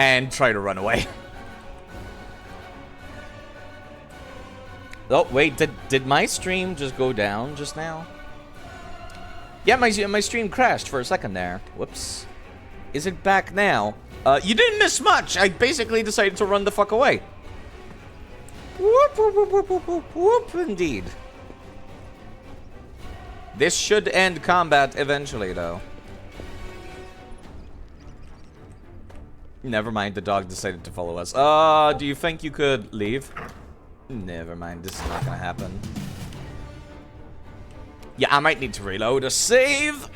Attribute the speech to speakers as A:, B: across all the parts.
A: and try to run away. Oh, wait, did my stream just go down just now? Yeah, my stream crashed for a second there. Whoops. Is it back now? You didn't miss much. I basically decided to run the fuck away. Whoop, whoop, whoop, whoop, whoop, whoop, whoop, indeed. This should end combat eventually, though. Never mind, the dog decided to follow us. Do you think you could leave? Never mind, this is not gonna happen. Yeah, I might need to reload a save.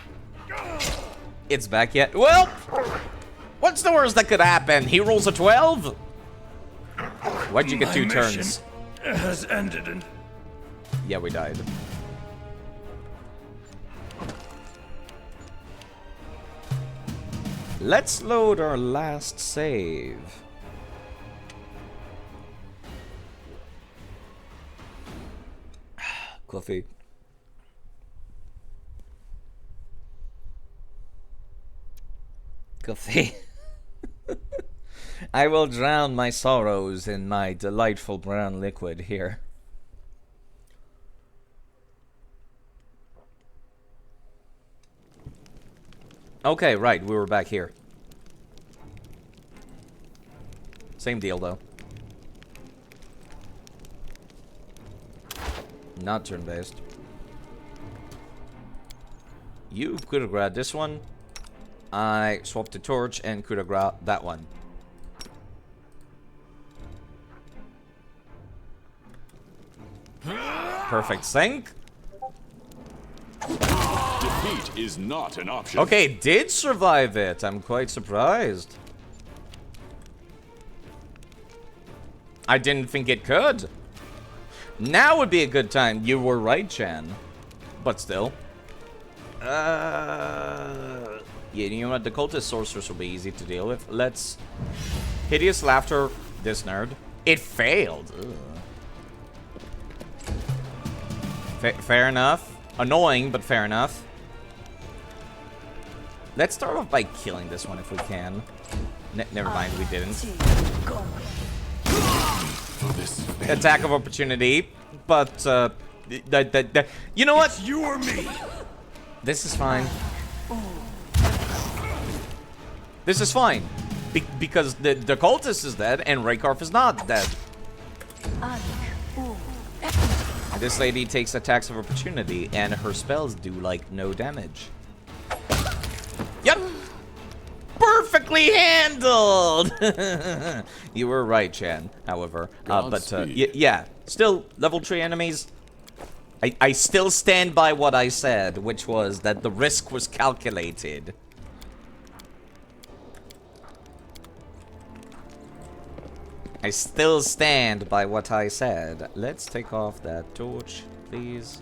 A: It's back yet. Well, what's the worst that could happen? He rolls a 12? Why'd you get 2 turns?
B: Has ended and
A: yeah, we died. Let's load our last save. Coffee. Coffee. I will drown my sorrows in my delightful brown liquid here. Okay, right, we were back here. Same deal, though. Not turn-based. You could have grabbed this one. I swapped the torch and could have grabbed that one. Perfect sync.
C: Defeat is not an option.
A: Okay, did survive it. I'm quite surprised. I didn't think it could. Now would be a good time. You were right, Chan. But still. Yeah, you know what? The cultist sorcerers will be easy to deal with. Let's... Hideous Laughter, this nerd. It failed. Fair enough. Annoying, but fair enough. Let's start off by killing this one if we can. Never mind, we didn't. Attack of opportunity, but you know what?
B: It's you or me.
A: This is fine. This is fine. Because the cultist is dead and Raykarf is not dead. This lady takes attacks of opportunity and her spells do like no damage. Yep. Perfectly handled. You were right, Chan. However, yeah, still level 3 enemies. I still stand by what I said, which was that the risk was calculated. I still stand by what I said. Let's take off that torch, please.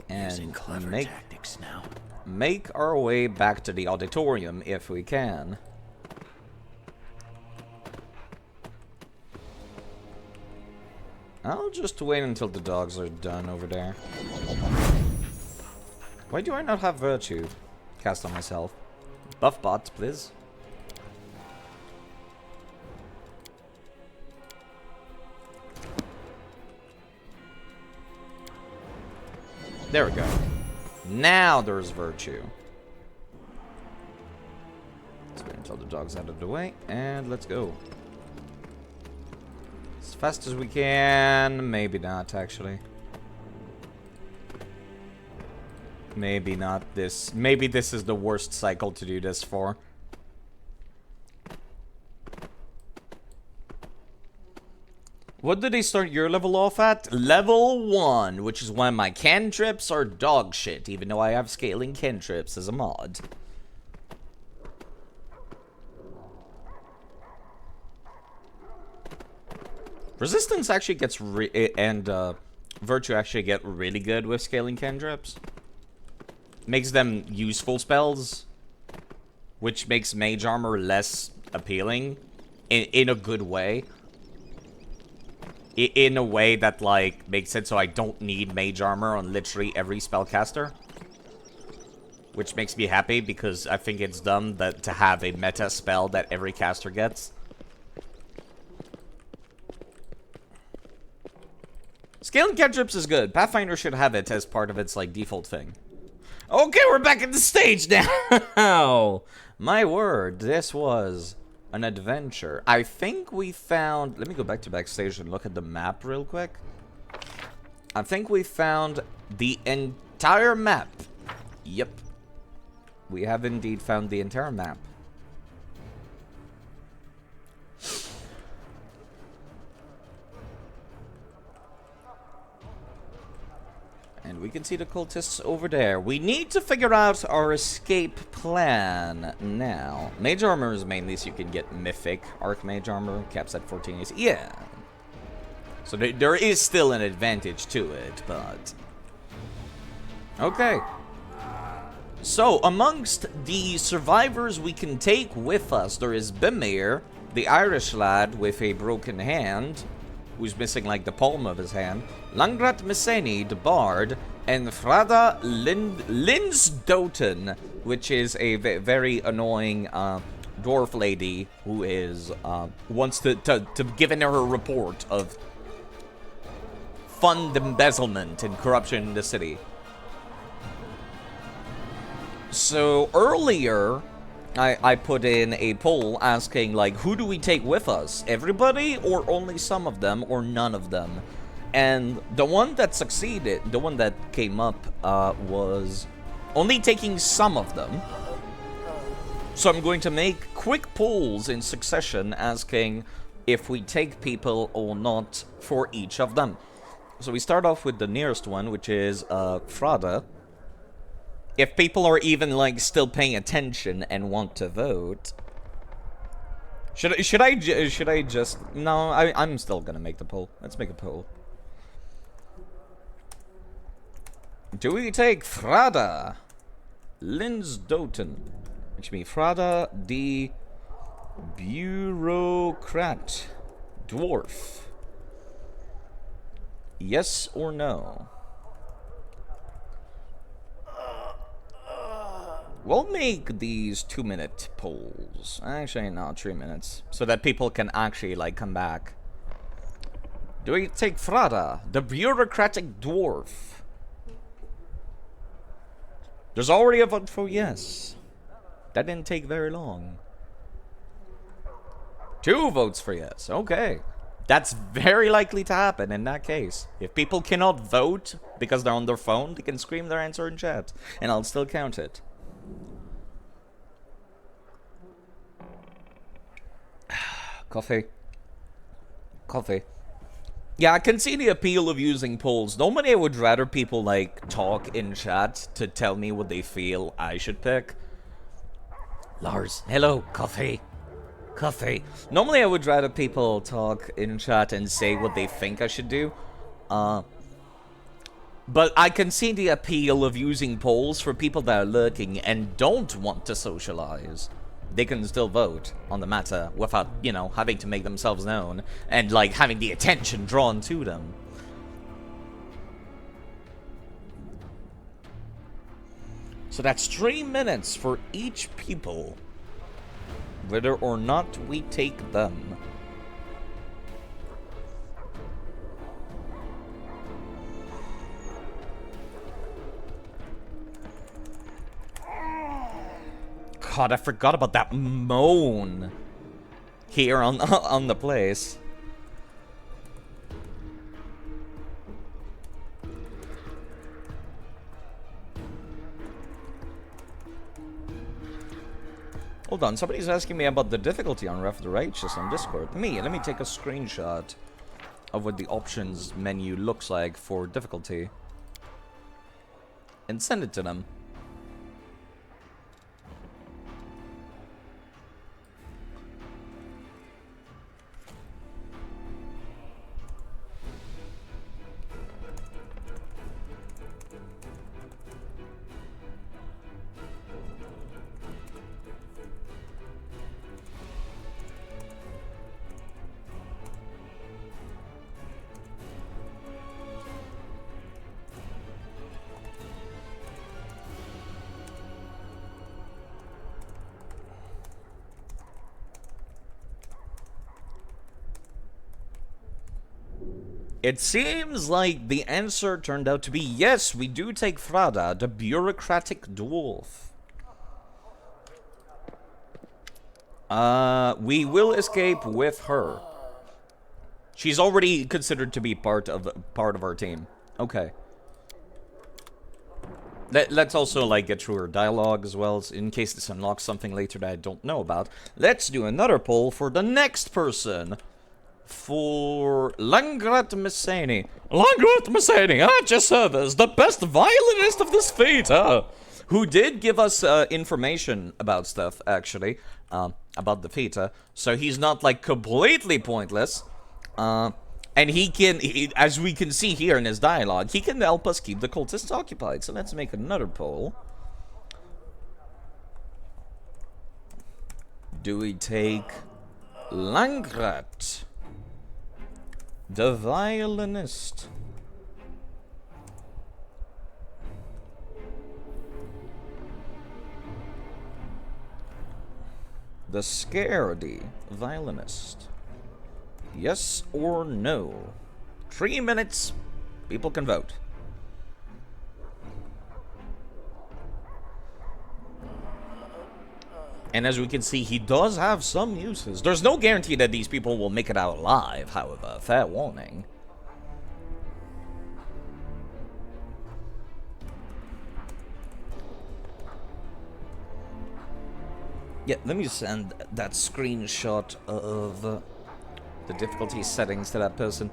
A: And make our way back to the auditorium if we can. I'll just wait until the dogs are done over there. Why do I not have Virtue cast on myself? Buff bots, please. There we go. Now there's Virtue. Let's wait until the dog's out of the way, and let's go. As fast as we can. Maybe not, actually. Maybe not this. Maybe this is the worst cycle to do this for. What did they start your level off at? Level 1, which is why my cantrips are dog shit, even though I have scaling cantrips as a mod. Resistance actually gets Virtue actually get really good with scaling cantrips. Makes them useful spells, which makes mage armor less appealing in a good way. In a way that, like, makes it so I don't need mage armor on literally every spellcaster. which makes me happy because I think it's dumb that to have a meta spell that every caster gets. Scaling cantrips is good. Pathfinder should have it as part of its, like, default thing. Okay, we're back at the stage now! My word, this was an adventure. I think we found... Let me go back to backstage and look at the map real quick. I think we found the entire map. Yep. We have indeed found the entire map. And we can see the cultists over there. We need to figure out our escape plan now. Mage armor is mainly so you can get mythic archmage armor. Caps at 14 AC. Yeah. So there is still an advantage to it, but... Okay. So, amongst the survivors we can take with us, there is Bimir, the Irish lad with a broken hand, who's missing, like, the palm of his hand, Langrat Messeni, the bard, and Frada Linsdoten, which is a very annoying dwarf lady who is wants to give in her report of fund embezzlement and corruption in the city. So earlier, I put in a poll asking, like, who do we take with us? Everybody, or only some of them, or none of them? And the one that succeeded, the one that came up, was only taking some of them. So I'm going to make quick polls in succession asking if we take people or not for each of them. So we start off with the nearest one, which is Frada. If people are even, like, still paying attention and want to vote. Should I just... No, I'm still gonna make the poll. Let's make a poll. Do we take Frada Linsdoten? Which means Frada the Bureaucrat Dwarf. Yes or no? We'll make these 2-minute polls. Actually, no, 3 minutes. So that people can actually, like, come back. Do we take Frada, the bureaucratic dwarf? There's already a vote for yes. That didn't take very long. 2 votes for yes. Okay. That's very likely to happen in that case. If people cannot vote because they're on their phone, they can scream their answer in chat. And I'll still count it. Coffee. Coffee. Yeah, I can see the appeal of using polls. Normally I would rather people, like, talk in chat to tell me what they feel I should pick. Lars, hello, coffee. Coffee. Normally I would rather people talk in chat and say what they think I should do. But I can see the appeal of using polls for people that are lurking and don't want to socialize. They can still vote on the matter without, you know, having to make themselves known and, like, having the attention drawn to them. So that's 3 minutes for each people, whether or not we take them. God, I forgot about that moan here on the place. Hold on, somebody's asking me about the difficulty on Wrath of the Righteous on Discord. Let me take a screenshot of what the options menu looks like for difficulty and send it to them. It seems like the answer turned out to be yes, we do take Frada, the bureaucratic dwarf. We will escape with her. She's already considered to be part of our team. Okay. Let's also, like, get through her dialogue as well, in case this unlocks something later that I don't know about. Let's do another poll for the next person. For Langrat Messani. Langrat Messani, just servers, the best violinist of this fete, who did give us information about stuff, actually, about the fete, so he's not, like, completely pointless. And he can, as we can see here in his dialogue, he can help us keep the cultists occupied. So let's make another poll. Do we take Langrat, the violinist? The scaredy violinist? Yes or no? 3 minutes. People can vote. And as we can see, he does have some uses. There's no guarantee that these people will make it out alive, however. Fair warning. Yeah, let me send that screenshot of the difficulty settings to that person.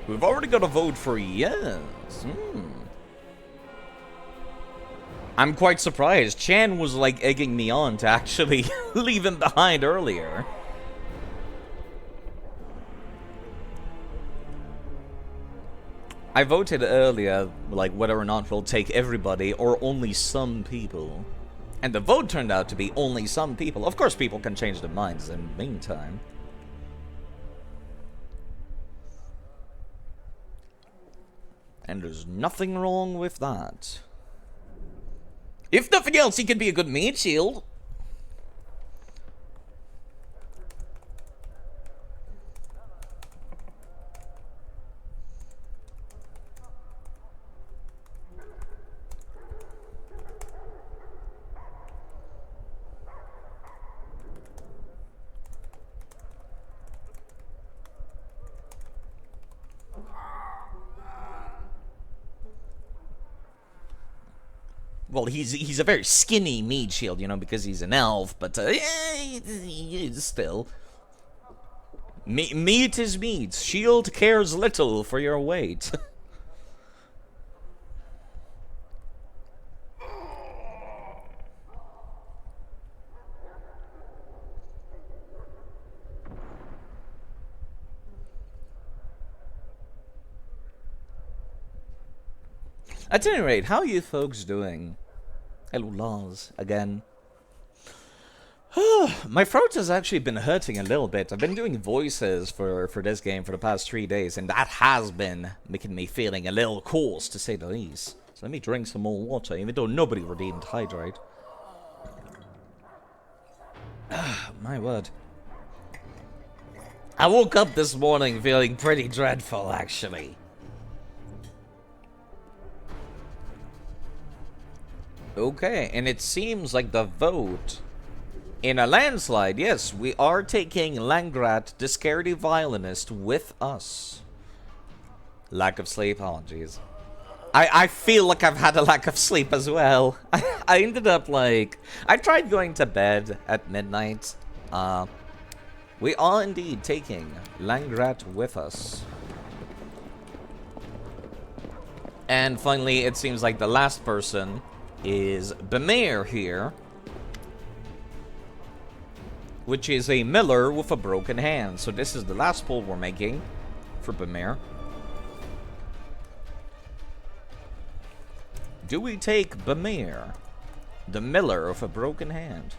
A: We've already got a vote for yes. I'm quite surprised. Chan was, like, egging me on to actually leave him behind earlier. I voted earlier, like, whether or not we'll take everybody or only some people. And the vote turned out to be only some people. Of course, people can change their minds in the meantime. And there's nothing wrong with that. If nothing else, he can be a good meat shield. Well, he's a very skinny meat shield, you know, because he's an elf, but still. Meat is meat. Shield cares little for your weight. At any rate, how are you folks doing? Hello, Lars, again. My throat has actually been hurting a little bit. I've been doing voices for this game for the past 3 days, and that has been making me feeling a little coarse, to say the least. So let me drink some more water, even though nobody redeemed hydrate. My word. I woke up this morning feeling pretty dreadful, actually. Okay, and it seems like the vote in a landslide, yes, we are taking Langrat, the scaredy violinist, with us. Lack of sleep, oh jeez. I feel like I've had a lack of sleep as well. I ended up like, I tried going to bed at midnight. We are indeed taking Langrat with us. And finally, it seems like the last person is Bemir here, which is a miller with a broken hand. So this is the last poll we're making for Bemir. Do we take Bemir? The miller of a broken hand.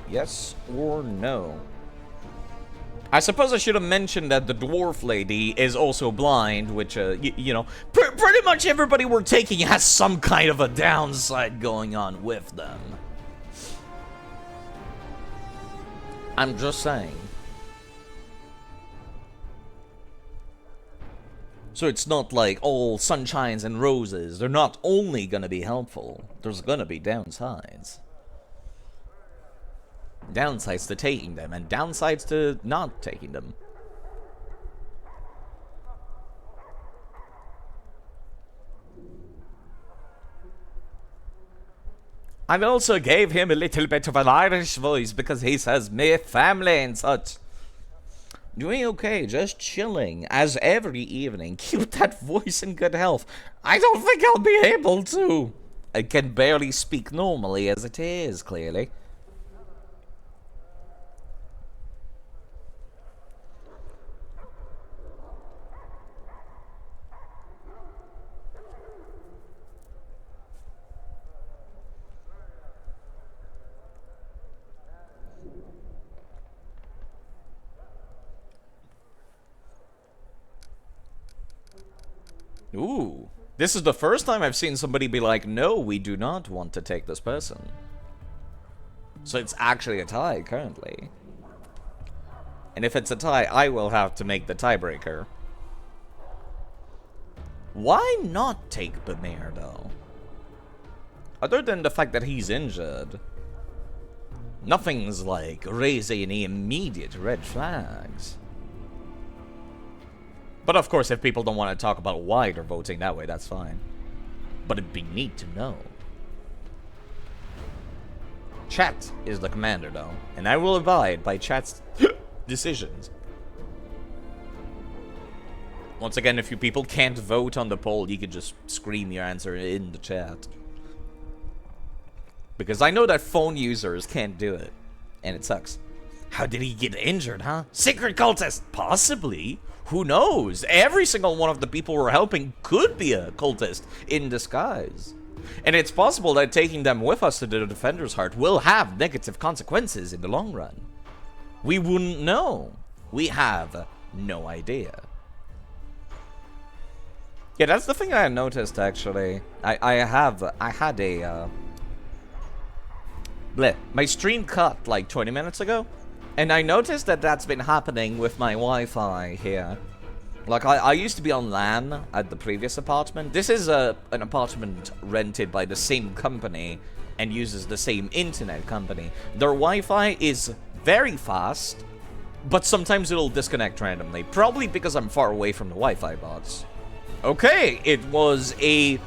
A: Yes or no? I suppose I should have mentioned that the dwarf lady is also blind, which, you know, pretty much everybody we're taking has some kind of a downside going on with them. I'm just saying. So it's not like all sunshines and roses. They're not only gonna be helpful. There's gonna be downsides. Downsides to taking them, and downsides to not taking them. I also gave him a little bit of an Irish voice because he says me family and such. Doing okay, just chilling, as every evening. Keep that voice in good health. I don't think I'll be able to. I can barely speak normally as it is, clearly. Ooh. This is the first time I've seen somebody be like, no, we do not want to take this person. So it's actually a tie, currently. And if it's a tie, I will have to make the tiebreaker. Why not take Bamir, though? Other than the fact that he's injured. Nothing's like raising any immediate red flags. But of course, if people don't want to talk about why they're voting that way, that's fine. But it'd be neat to know. Chat is the commander, though, and I will abide by chat's decisions. Once again, if you people can't vote on the poll, you could just scream your answer in the chat. Because I know that phone users can't do it, and it sucks. How did he get injured, huh? Secret cultist! Possibly. Who knows? Every single one of the people we're helping could be a cultist in disguise. And it's possible that taking them with us to the Defender's Heart will have negative consequences in the long run. We wouldn't know. We have no idea. Yeah, that's the thing I noticed, actually. I had a... my stream cut like 20 minutes ago. And I noticed that that's been happening with my Wi-Fi here. Like, I used to be on LAN at the previous apartment. This is an apartment rented by the same company and uses the same internet company. Their Wi-Fi is very fast, but sometimes it'll disconnect randomly. Probably because I'm far away from the Wi-Fi box. Okay, it was a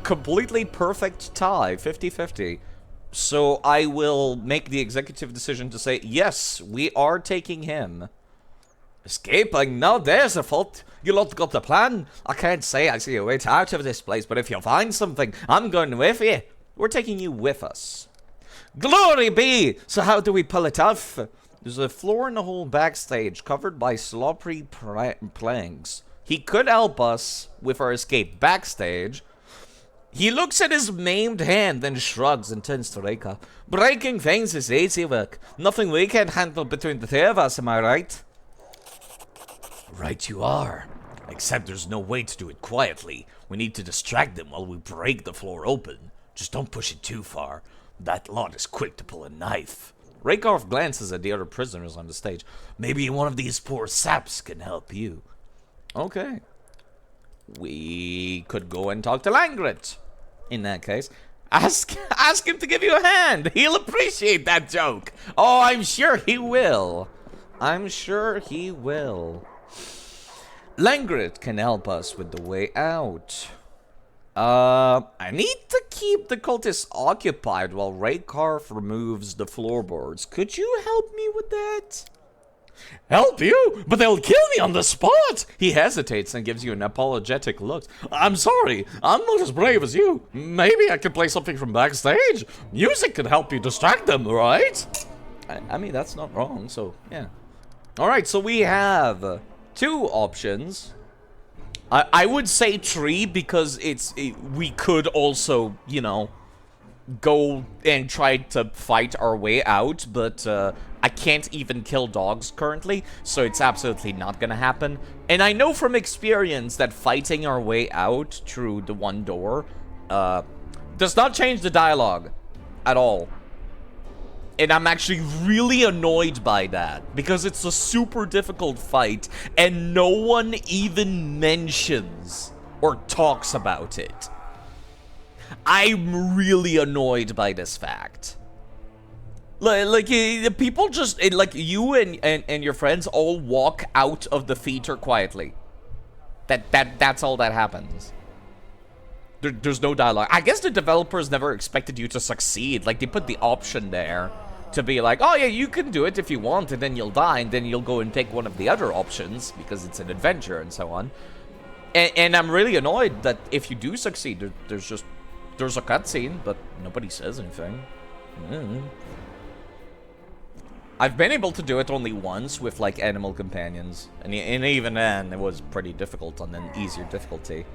A: completely perfect tie, 50-50. So I will make the executive decision to say, yes, we are taking him. Escaping? No, there's a fault. You lot got the plan. I can't say I see a way out of this place, but if you find something, I'm going with you. We're taking you with us. Glory be! So how do we pull it off? There's a floor in the whole backstage covered by sloppy planks. He could help us with our escape backstage. He looks at his maimed hand, then shrugs and turns to Reika. Breaking things is easy work. Nothing we can handle between the three of us, am I right? Right you are. Except there's no way to do it quietly. We need to distract them while we break the floor open. Just don't push it too far. That lot is quick to pull a knife. Rakarth glances at the other prisoners on the stage. Maybe one of these poor saps can help you. Okay. We could go and talk to Langrit. In that case, ask him to give you a hand. He'll appreciate that joke. Oh, I'm sure he will. I'm sure he will. Langrit can help us with the way out. I need to keep the cultists occupied while Rakarth removes the floorboards. Could you help me with that? Help you? But they'll kill me on the spot! He hesitates and gives you an apologetic look. I'm sorry, I'm not as brave as you. Maybe I can play something from backstage? Music can help you distract them, right? I mean, that's not wrong, so, yeah. Alright, so we have two options. I would say three because we could also, you know, go and try to fight our way out, but I can't even kill dogs currently, so it's absolutely not gonna happen. And I know from experience that fighting our way out through the one door does not change the dialogue at all. And I'm actually really annoyed by that, because it's a super difficult fight, and no one even mentions or talks about it. I'm really annoyed by this fact. Like people just, like, you and your friends all walk out of the theater quietly. That's all that happens. There's no dialogue. I guess the developers never expected you to succeed. Like, they put the option there to be like, oh yeah, you can do it if you want, and then you'll die, and then you'll go and take one of the other options, because it's an adventure and so on. And I'm really annoyed that if you do succeed, there's a cutscene, but nobody says anything. I've been able to do it only once with, like, animal companions, and even then, it was pretty difficult on an easier difficulty.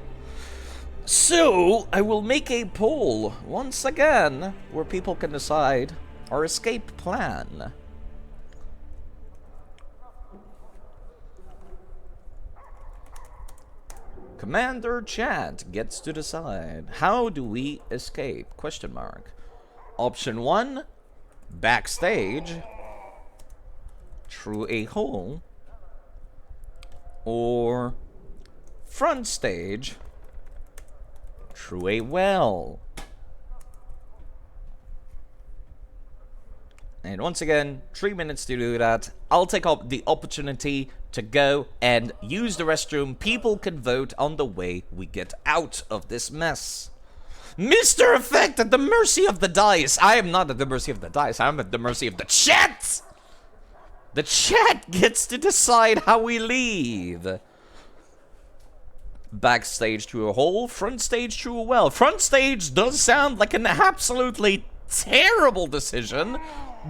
A: So, I will make a poll, once again, where people can decide our escape plan. Commander Chat gets to decide. How do we escape? Question mark. Option 1, backstage, through a hole, or front stage, through a well. And once again, 3 minutes to do that. I'll take up the opportunity to go and use the restroom. People can vote on the way we get out of this mess. Mr. Effect at the mercy of the dice. I am not at the mercy of the dice. I'm at the mercy of the chat. The chat gets to decide how we leave. Backstage through a hole, front stage through a well. Front stage does sound like an absolutely terrible decision,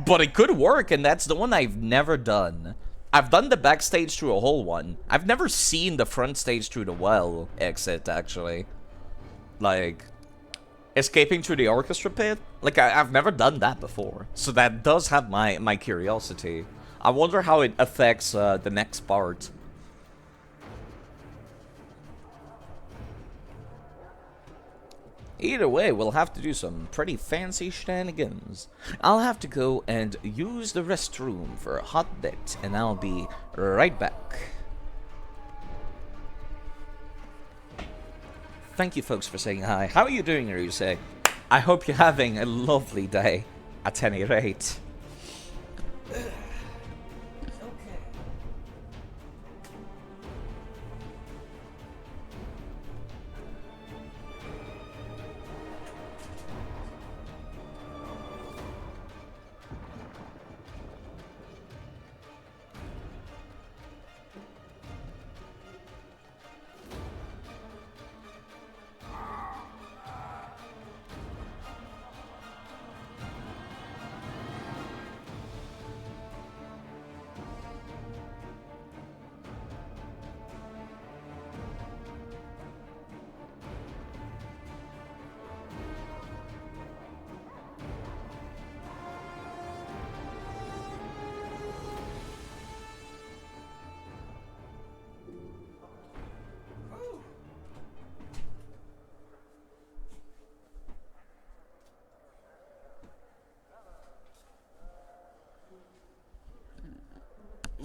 A: but it could work, and that's the one I've never done. I've done the backstage through a hole one. I've never seen the front stage through the well exit, actually. Like, escaping through the orchestra pit? Like, I've never done that before. So that does have my curiosity. I wonder how it affects the next part. Either way, we'll have to do some pretty fancy shenanigans. I'll have to go and use the restroom for a hot bit, and I'll be right back. Thank you folks for saying hi. How are you doing, Ryusei? I hope you're having a lovely day, at any rate.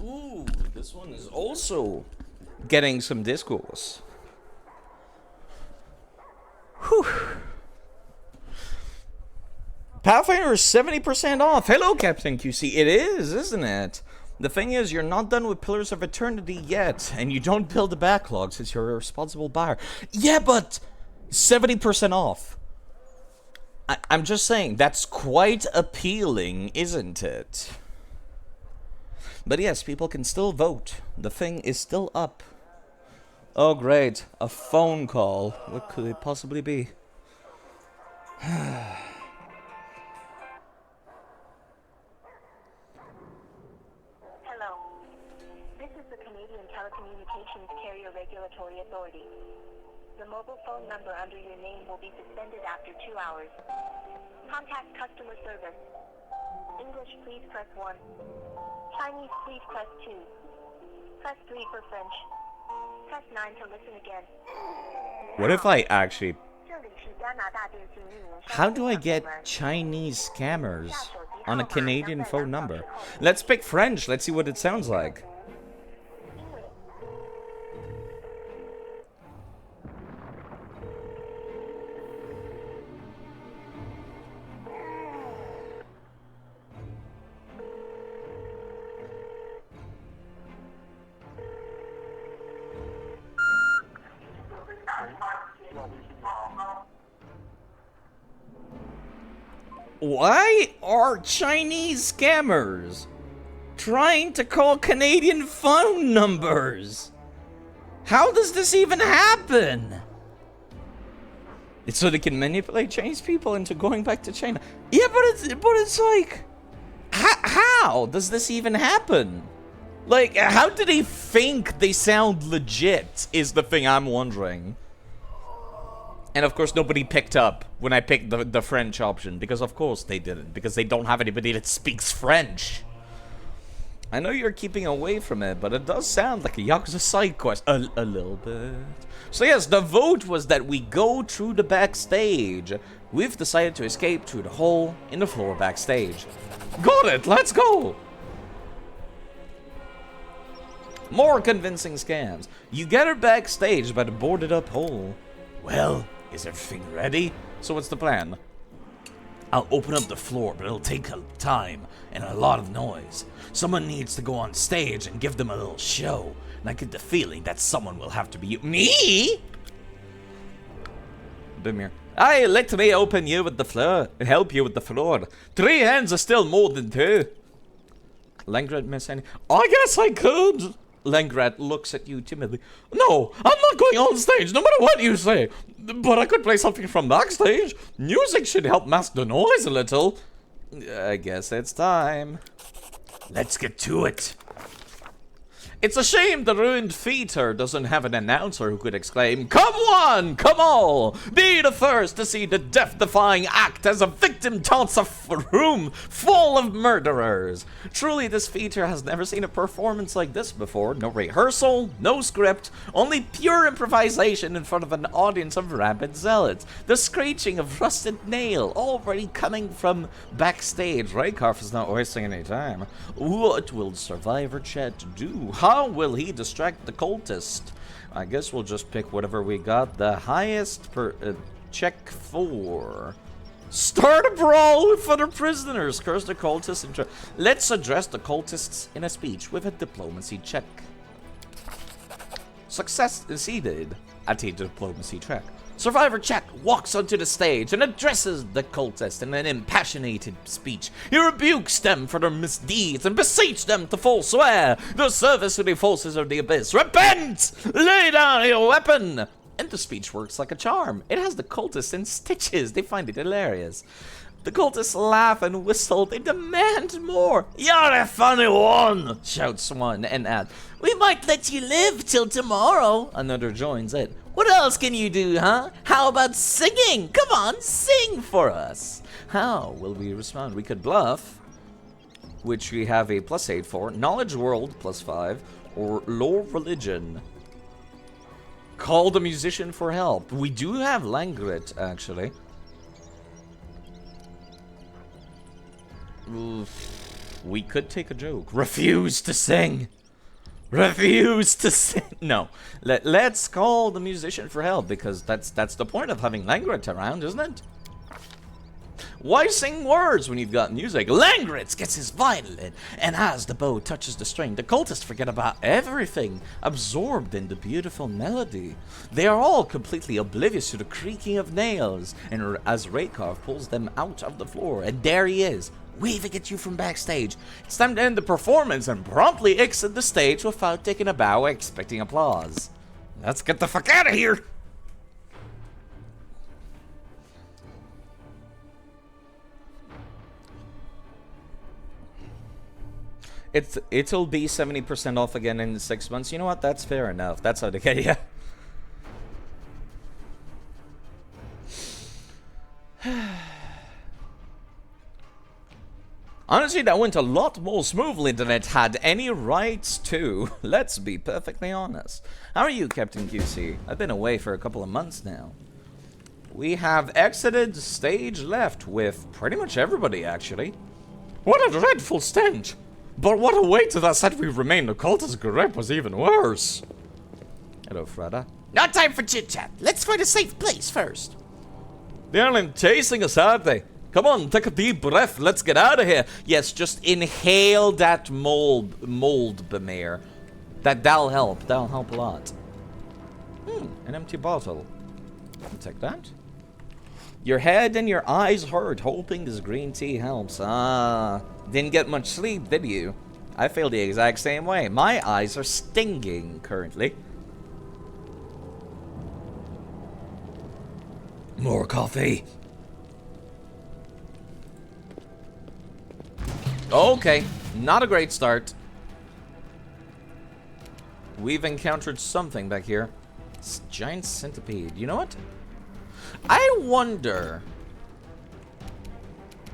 A: Ooh, this one is also getting some discourse. Whew. Pathfinder is 70% off. Hello, Captain QC. It is, isn't it? The thing is, you're not done with Pillars of Eternity yet, and you don't build a backlog since you're a responsible buyer. Yeah, but 70% off. I'm just saying, that's quite appealing, isn't it? But yes, people can still vote. The thing is still up. Oh, great. A phone call. What could it possibly be?
D: Hello. Telecommunications Carrier Regulatory Authority. The mobile phone number under your name will be suspended after 2 hours. Contact customer service. English, please press 1. Chinese, please press 2. Press 3 for French. Press 9 to listen again.
A: What if I actually...
D: 这里是加拿大电信运营商。
A: How do I get Chinese scammers on a Canadian phone number? Let's pick French. Let's see what it sounds like. Why are Chinese scammers trying to call Canadian phone numbers? How does this even happen? It's so they can manipulate Chinese people into going back to China. Yeah, but it's like, how does this even happen? Like, how do they think they sound legit is the thing I'm wondering. And of course nobody picked up when I picked the French option, because of course they didn't, because they don't have anybody that speaks French. I know you're keeping away from it, but it does sound like a Yakuza side quest. A little bit. So yes, the vote was that we go through the backstage. We've decided to escape through the hole in the floor backstage. Got it, let's go! More convincing scams. You get her backstage by the boarded up hole. Well, is everything ready? So what's the plan? I'll open up the floor, but it'll take time and a lot of noise. Someone needs to go on stage and give them a little show. And I get the feeling that someone will have to be me? Bimir. Aye, let me open you with the floor. Help you with the floor. 3 hands are still more than 2. Langred miss any? I guess I could. Langrat looks at you timidly. No, I'm not going on stage, no matter what you say. But I could play something from backstage. Music should help mask the noise a little. I guess it's time. Let's get to it. It's a shame the ruined theater doesn't have an announcer who could exclaim, "Come one, come all! Be the first to see the death-defying act as a victim taunts a room full of murderers." Truly, this theater has never seen a performance like this before. No rehearsal, no script, only pure improvisation in front of an audience of rabid zealots. The screeching of rusted nail already coming from backstage. Raykov is not wasting any time. What will Survivor Chat do? How will he distract the cultist? I guess we'll just pick whatever we got the highest per check for. Start a brawl with other prisoners. Curse the cultists and let's address the cultists in a speech with a diplomacy check. Success succeeded at a diplomacy check. Survivor Chat walks onto the stage and addresses the cultists in an impassionated speech. He rebukes them for their misdeeds and beseeches them to forswear their service to the forces of the abyss. Repent! Lay down your weapon! And the speech works like a charm. It has the cultists in stitches. They find it hilarious. The cultists laugh and whistle. They demand more. "You're a funny one," shouts one and adds, "We might let you live till tomorrow." Another joins it. "What else can you do, huh? How about singing? Come on, sing for us." How will we respond? We could bluff, which we have a +8 for. Knowledge World +5, or Lore Religion. Call the musician for help. We do have Langrit, actually. Oof. We could take a joke. Refuse to sing. Refuse to sing. No. Let's call the musician for help, because that's the point of having Langrit around, isn't it? Why sing words when you've got music? Langritz gets his violin, and as the bow touches the string, the cultists forget about everything, absorbed in the beautiful melody. They are all completely oblivious to the creaking of nails, and as Raykov pulls them out of the floor, and there he is, waving at you from backstage. It's time to end the performance and promptly exit the stage without taking a bow expecting applause. Let's get the fuck out of here! It'll be 70% off again in 6 months. You know what? That's fair enough. That's how to get you. Honestly, that went a lot more smoothly than it had any rights to. Let's be perfectly honest. How are you, Captain QC? I've been away for a couple of months now. We have exited stage left with pretty much everybody, actually. What a dreadful stench! But what awaited us had we remained the cultist grip was even worse. Hello, Freda.
E: No time for chit-chat. Let's find a safe place first.
A: They aren't chasing us, are they? Come on, take a deep breath. Let's get out of here. Yes, just inhale that mold, Bamir. That'll help. That'll help a lot. An empty bottle. I'll take that. Your head and your eyes hurt, hoping this green tea helps. Didn't get much sleep, did you? I feel the exact same way. My eyes are stinging currently. More coffee. Okay, not a great start. We've encountered something back here. It's a giant centipede. You know what? I wonder.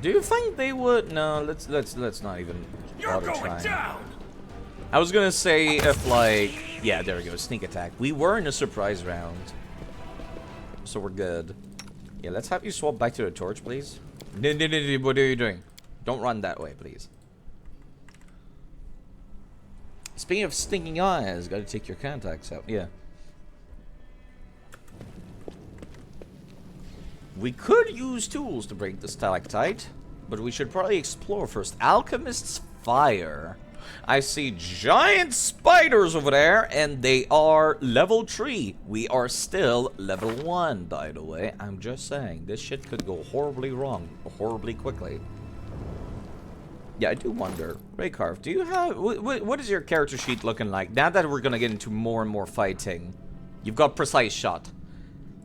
A: Do you think they would? No, let's not even bother trying. I was gonna say if like, yeah, there we go, sneak attack. We were in a surprise round, so we're good. Yeah, let's have you swap back to the torch, please. What are you doing? Don't run that way, please. Speaking of stinking eyes, gotta take your contacts out. Yeah. We could use tools to break the stalactite, but we should probably explore first. Alchemist's Fire. I see giant spiders over there, and they are level 3. We are still level 1, by the way. I'm just saying, this shit could go horribly wrong, horribly quickly. Yeah, I do wonder. Raycarve, do you have... What is your character sheet looking like? Now that we're gonna get into more and more fighting. You've got precise shot.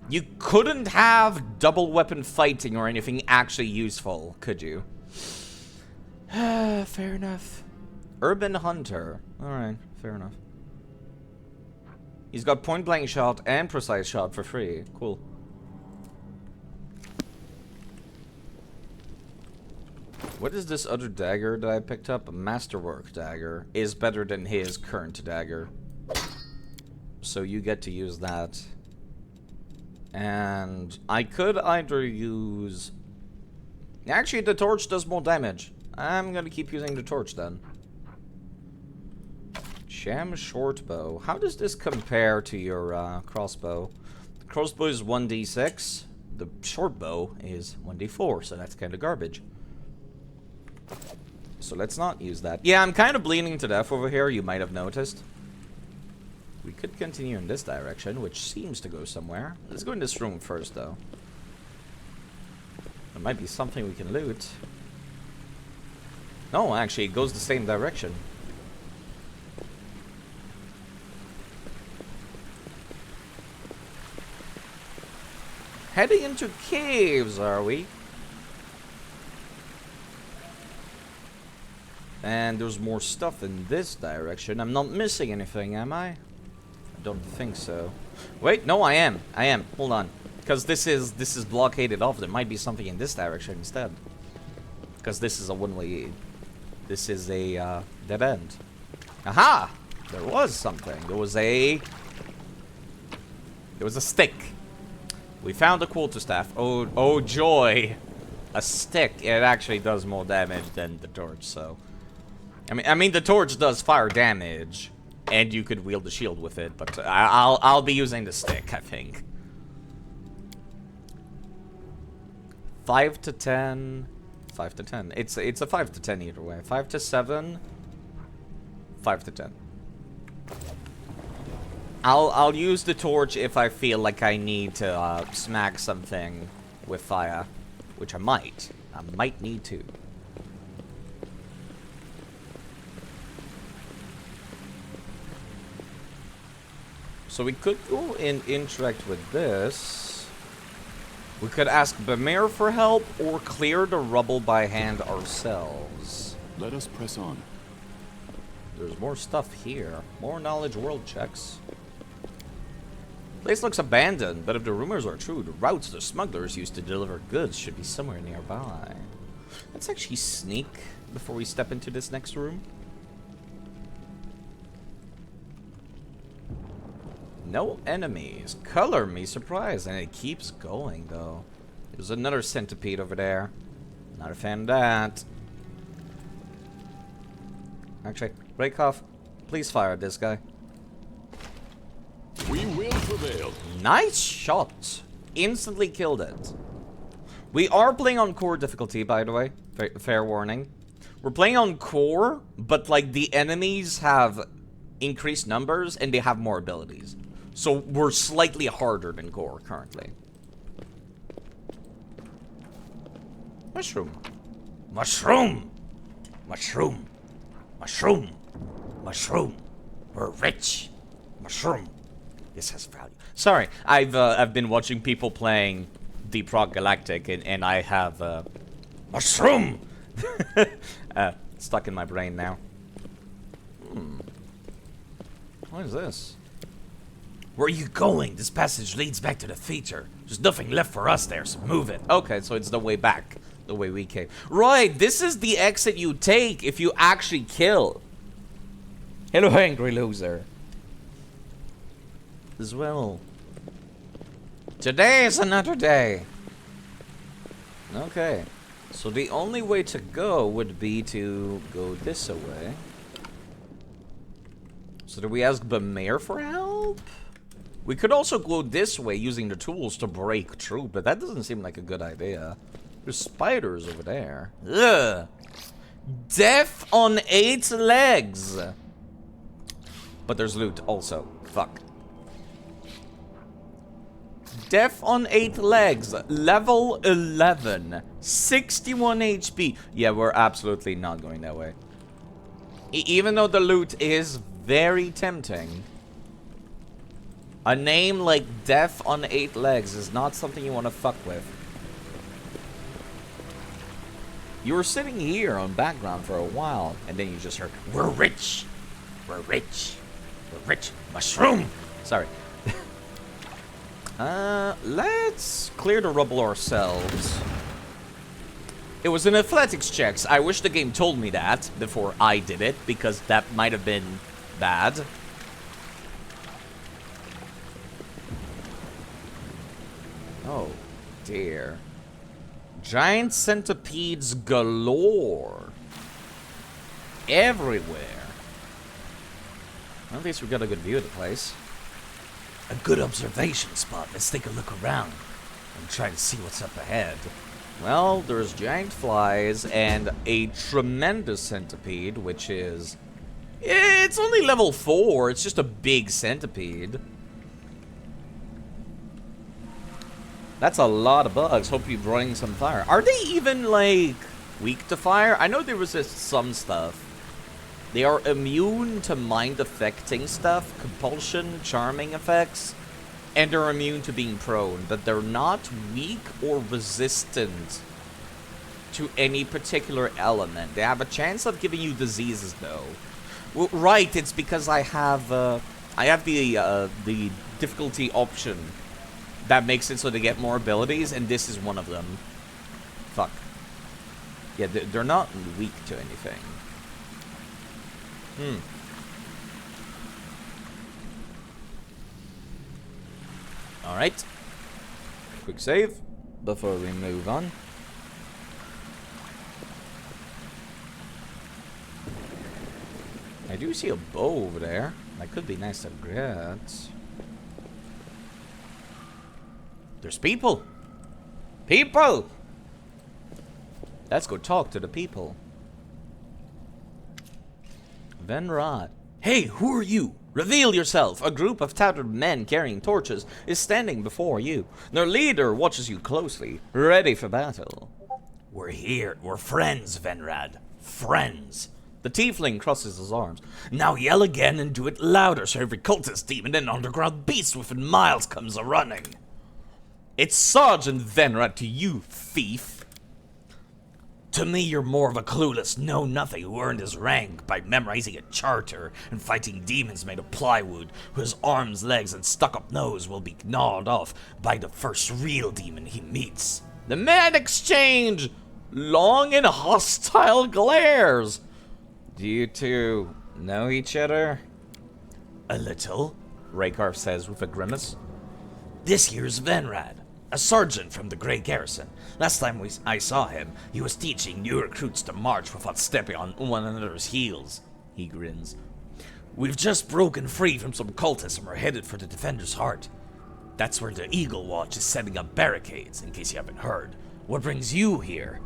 A: You couldn't have double weapon fighting or anything actually useful, could you? Fair enough. Urban Hunter. Alright, fair enough. He's got point blank shot and precise shot for free. Cool. What is this other dagger that I picked up? A masterwork dagger is better than his current dagger. So you get to use that. And I could either use... Actually, the torch does more damage. I'm gonna keep using the torch then. Sham shortbow. How does this compare to your crossbow? The crossbow is 1d6. The shortbow is 1d4, so that's kind of garbage. So let's not use that. Yeah, I'm kind of bleeding to death over here, you might have noticed. We could continue in this direction, which seems to go somewhere. Let's go in this room first, though. There might be something we can loot. No, actually, it goes the same direction. Heading into caves, are we? And there's more stuff in this direction. I'm not missing anything, am I? I don't think so. Wait, no, I am. I am. Hold on. Because this is blockaded off. There might be something in this direction instead. Because this is a one-way... This is a dead end. Aha! There was something. There was a stick. We found a quarterstaff. Oh joy! A stick. It actually does more damage than the torch. So, I mean, the torch does fire damage, and you could wield the shield with it. But I'll be using the stick, I think. 5 to 10. 5 to 10. It's a 5 to 10 either way. 5 to 7. 5 to 10. I'll use the torch if I feel like I need to smack something with fire, which I might. I might need to. So we could go and interact with this. We could ask Bamir for help or clear the rubble by hand ourselves.
C: Let us press on.
A: there's more stuff here. More knowledge world checks. Place looks abandoned, but if the rumors are true, the routes the smugglers used to deliver goods should be somewhere nearby. Let's actually sneak before we step into this next room. No enemies. Color me surprised, and it keeps going though. There's another centipede over there. Not a fan of that. Actually, Rakoff, please fire at this guy.
C: We will prevail.
A: Nice shot. Instantly killed it. We are playing on core difficulty, by the way. Fair warning. We're playing on core, but like the enemies have increased numbers and they have more abilities. So we're slightly harder than core currently. Mushroom. Mushroom. Mushroom. Mushroom. Mushroom. We're rich. Mushroom. This has value. Sorry, I've been watching people playing Deep Rock Galactic, and I have mushroom stuck in my brain now. What is this? Where are you going? This passage leads back to the feature. There's nothing left for us there, so move it. Okay, so it's the way back, the way we came. Right, this is the exit you take if you actually kill. Hello, angry loser. As well. Today is another day. Okay. So the only way to go would be to go this way. So do we ask the mayor for help? We could also go this way using the tools to break through, but that doesn't seem like a good idea. There's spiders over there. Ugh. Death on 8 legs. But there's loot also. Fuck. Death on 8 legs, level 11, 61 HP. Yeah, we're absolutely not going that way. Even though the loot is very tempting, a name like Death on 8 legs is not something you want to fuck with. You were sitting here on background for a while, and then you just heard, "We're rich, we're rich, we're rich, mushroom." Sorry. Let's clear the rubble ourselves. It was an athletics checks. I wish the game told me that before I did it, because that might have been bad. Oh, dear. Giant centipedes galore. Everywhere. Well, at least we got a good view of the place. A good observation spot. Let's take a look around and try to see what's up ahead. Well, there's giant flies and a tremendous centipede, which is... It's only level 4. It's just a big centipede. That's a lot of bugs. Hope you're drawing some fire. Are they even, like, weak to fire? I know they resist some stuff. They are immune to mind-affecting stuff, compulsion, charming effects, and they're immune to being prone, but they're not weak or resistant to any particular element. They have a chance of giving you diseases, though. Well, right, it's because I have the difficulty option that makes it so they get more abilities, and this is one of them. Fuck. Yeah, they're not weak to anything. Alright. Quick save before we move on. I do see a bow over there. That could be nice to get. There's people! People! Let's go talk to the people. Venrod. Hey, who are you? Reveal yourself. A group of tattered men carrying torches is standing before you. Their leader watches you closely, ready for battle. We're here. We're friends, Venrad. Friends. The tiefling crosses his arms. Now yell again and do it louder so every cultist, demon, and underground beast within miles comes a-running. It's Sergeant Venrad to you, thief.
F: To me, you're more of a clueless know-nothing who earned his rank by memorizing a charter and fighting demons made of plywood, whose arms, legs, and stuck-up nose will be gnawed off by the first real demon he meets.
A: The men exchange long and hostile glares. Do you two know each other?
F: A little,
A: Rakarth says with a grimace.
F: This here's Venrad, a sergeant from the Grey Garrison. Last time I saw him, he was teaching new recruits to march without stepping on one another's heels. He grins. We've just broken free from some cultists and we're headed for the Defender's Heart. That's where the Eagle Watch is setting up barricades, in case you haven't heard. What brings you here?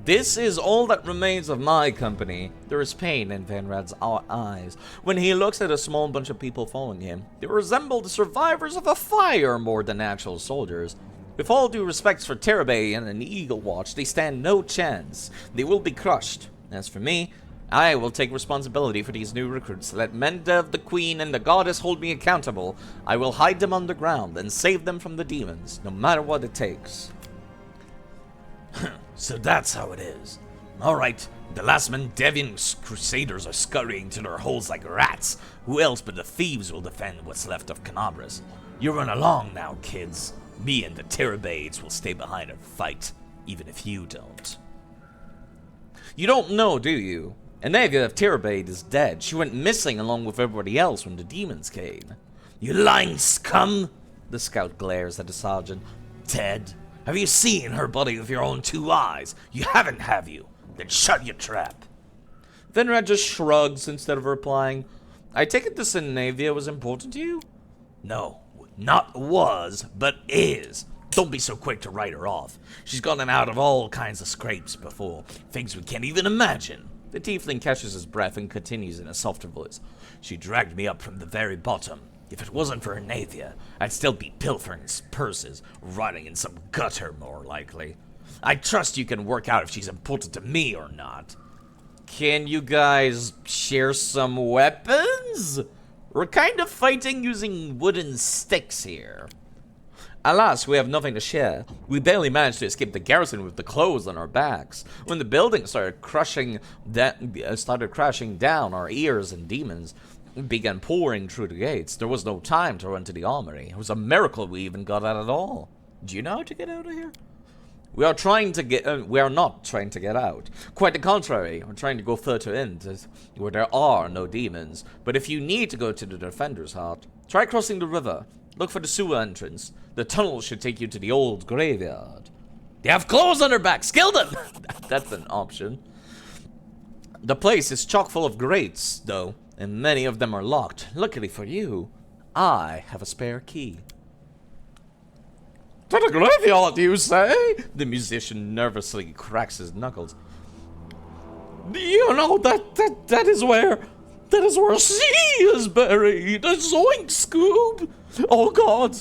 A: This is all that remains of my company. There is pain in Venrad's eyes when he looks at a small bunch of people following him. They resemble the survivors of a fire more than actual soldiers. With all due respects for Terabay and an Eagle Watch, they stand no chance. They will be crushed. As for me, I will take responsibility for these new recruits. Let Mendev, the Queen, and the Goddess hold me accountable. I will hide them underground and save them from the demons, no matter what it takes.
F: So that's how it is. Alright, the last Mendevian crusaders are scurrying to their holes like rats. Who else but the thieves will defend what's left of Canabras? You run along now, kids. Me and the Terabades will stay behind and fight, even if you don't.
A: You don't know, do you? Anavia of Terabade is dead. She went missing along with everybody else when the demons came.
F: You lying scum! The scout glares at the sergeant. Dead? Have you seen her body with your own 2 eyes? You haven't, have you? Then shut your trap.
A: Venrad just shrugs instead of replying. I take it this Anavia was important to you?
F: No, not was, but is. Don't be so quick to write her off. She's gotten out of all kinds of scrapes before, things we can't even imagine.
A: The tiefling catches his breath and continues in a softer voice.
F: She dragged me up from the very bottom. If it wasn't for Anavia, I'd still be pilfering his purses, rotting in some gutter more likely. I trust you can work out if she's important to me or not.
A: Can you guys share some weapons? We're kind of fighting using wooden sticks here. Alas, we have nothing to share. We barely managed to escape the garrison with the clothes on our backs. When the building started crashing down, our ears and demons began pouring through the gates. There was no time to run to the armory. It was a miracle we even got out at all. Do you know how to get out of here? We are not trying to get out. Quite the contrary. We're trying to go further in, where there are no demons. But if you need to go to the Defender's Heart, try crossing the river. Look for the sewer entrance. The tunnel should take you to the old graveyard. They have clothes on their backs. Kill them! That's an option. The place is chock full of grates, though, and many of them are locked. Luckily for you, I have a spare key. To the graveyard, you say? The musician nervously cracks his knuckles. You know, that is where she is buried. A zoink scoop. Oh, God.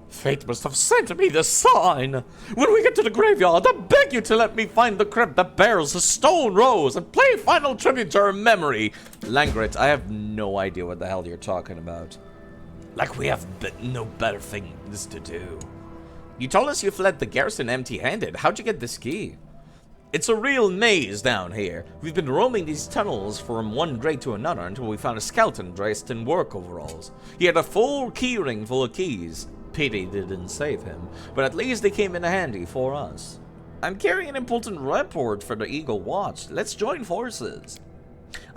A: Fate must have sent me the sign. When we get to the graveyard, I beg you to let me find the crypt that bears the stone rose and play final tribute to her memory. Langrit, I have no idea what the hell you're talking about.
F: Like we have no better things to do.
A: You told us you fled the garrison empty-handed. How'd you get this key? It's a real maze down here. We've been roaming these tunnels from one grate to another until we found a skeleton dressed in work overalls. He had a full keyring full of keys. Pity they didn't save him, but at least they came in handy for us. I'm carrying an important report for the Eagle Watch. Let's join forces.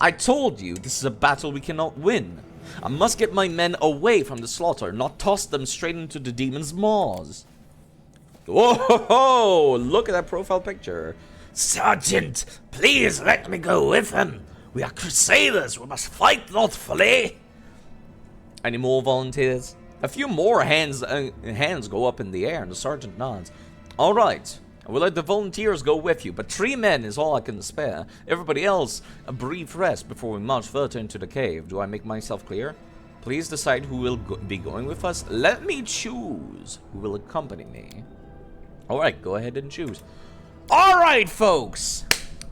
A: I told you this is a battle we cannot win. I must get my men away from the slaughter, not toss them straight into the demon's maws. Whoa! Look at that profile picture.
F: Sergeant, please let me go with him. We are crusaders. We must fight, not flee.
A: Any more volunteers? A few more hands go up in the air, and the sergeant nods. All right, I will let the volunteers go with you, but 3 men is all I can spare. Everybody else, a brief rest before we march further into the cave. Do I make myself clear? Please decide who will be going with us. Let me choose who will accompany me. All right, go ahead and choose. All right, folks.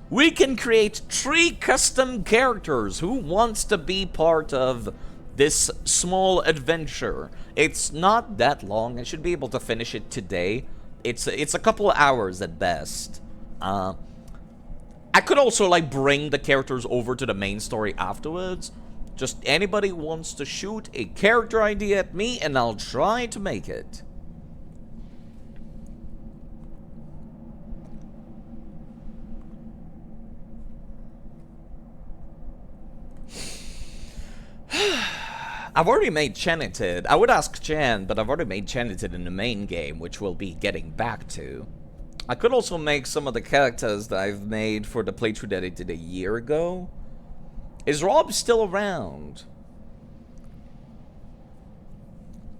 A: We can create 3 custom characters. Who wants to be part of this small adventure? It's not that long. I should be able to finish it today. It's a couple of hours at best. I could also like bring the characters over to the main story afterwards. Just anybody wants to shoot a character idea at me and I'll try to make it. I've already made Chenited. I would ask Chen, but I've already made Chenited in the main game, which we'll be getting back to. I could also make some of the characters that I've made for the playthrough that I did a year ago. Is Rob still around?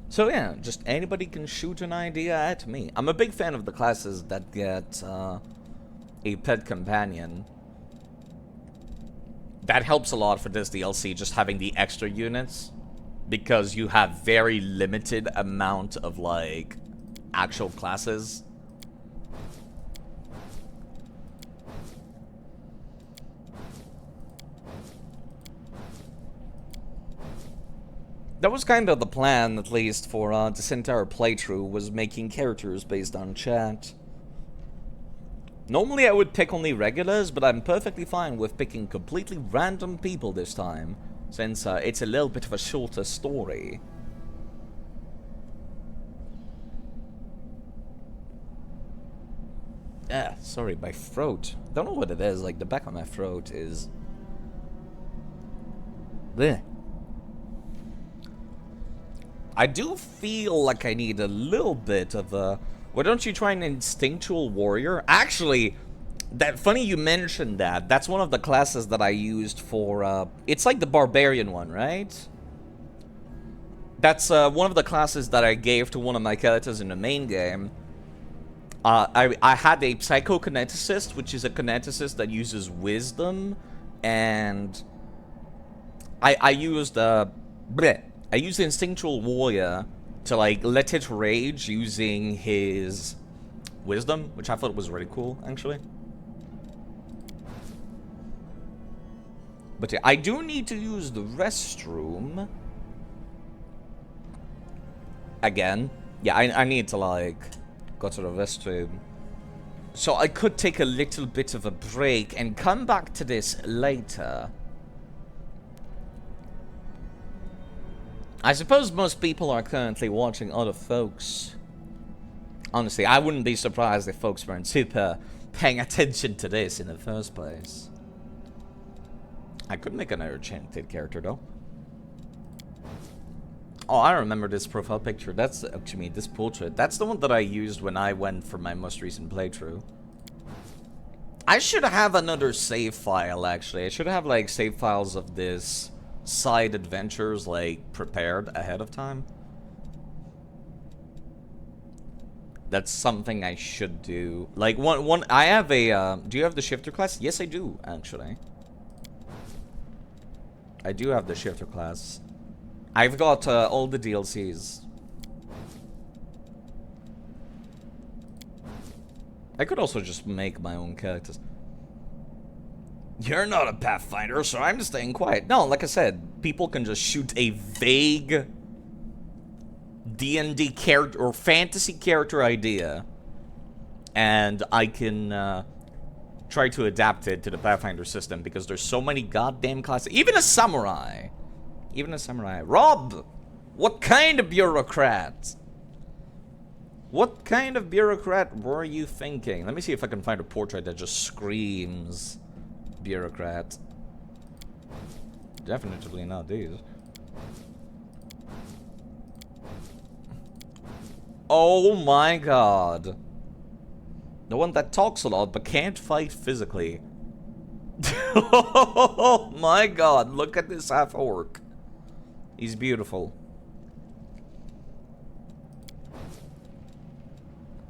A: So yeah, just anybody can shoot an idea at me. I'm a big fan of the classes that get a pet companion. That helps a lot for this DLC, just having the extra units. Because you have very limited amount of, like, actual classes. That was kind of the plan, at least, for this entire playthrough, was making characters based on chat. Normally I would pick only regulars, but I'm perfectly fine with picking completely random people this time, since it's a little bit of a shorter story. Ah, sorry, my throat. Don't know what it is, like the back of my throat is... Bleh. I do feel like I need a little bit of a... Why don't you try an instinctual warrior? Actually, that funny you mentioned that. That's one of the classes that I used for, it's like the barbarian one, right? That's one of the classes that I gave to one of my characters in the main game. I had a psychokineticist, which is a kineticist that uses wisdom, and I used I used the instinctual warrior to like let it rage using his wisdom, which I thought was really cool, actually. But yeah, I do need to use the restroom again. Yeah, I need to like go to the restroom. So I could take a little bit of a break and come back to this later. I suppose most people are currently watching other folks. Honestly, I wouldn't be surprised if folks weren't super paying attention to this in the first place. I could make another enchanted character, though. Oh, I remember this profile picture. That's actually this portrait. That's the one that I used when I went for my most recent playthrough. I should have another save file, actually. I should have, like, save files of this side adventures, like, prepared ahead of time. That's something I should do. Like, I have a, do you have the shifter class? Yes, I do, actually. I do have the shifter class. I've got all the DLCs. I could also just make my own characters. You're not a Pathfinder, so I'm staying quiet. No, like I said, people can just shoot a vague D&D character or fantasy character idea, and I can try to adapt it to the Pathfinder system because there's so many goddamn classes. Even a samurai. Even a samurai. Rob! What kind of bureaucrat? What kind of bureaucrat were you thinking? Let me see if I can find a portrait that just screams bureaucrat. Definitely not these. Oh my god. The one that talks a lot but can't fight physically. Oh my god, look at this half-orc. He's beautiful.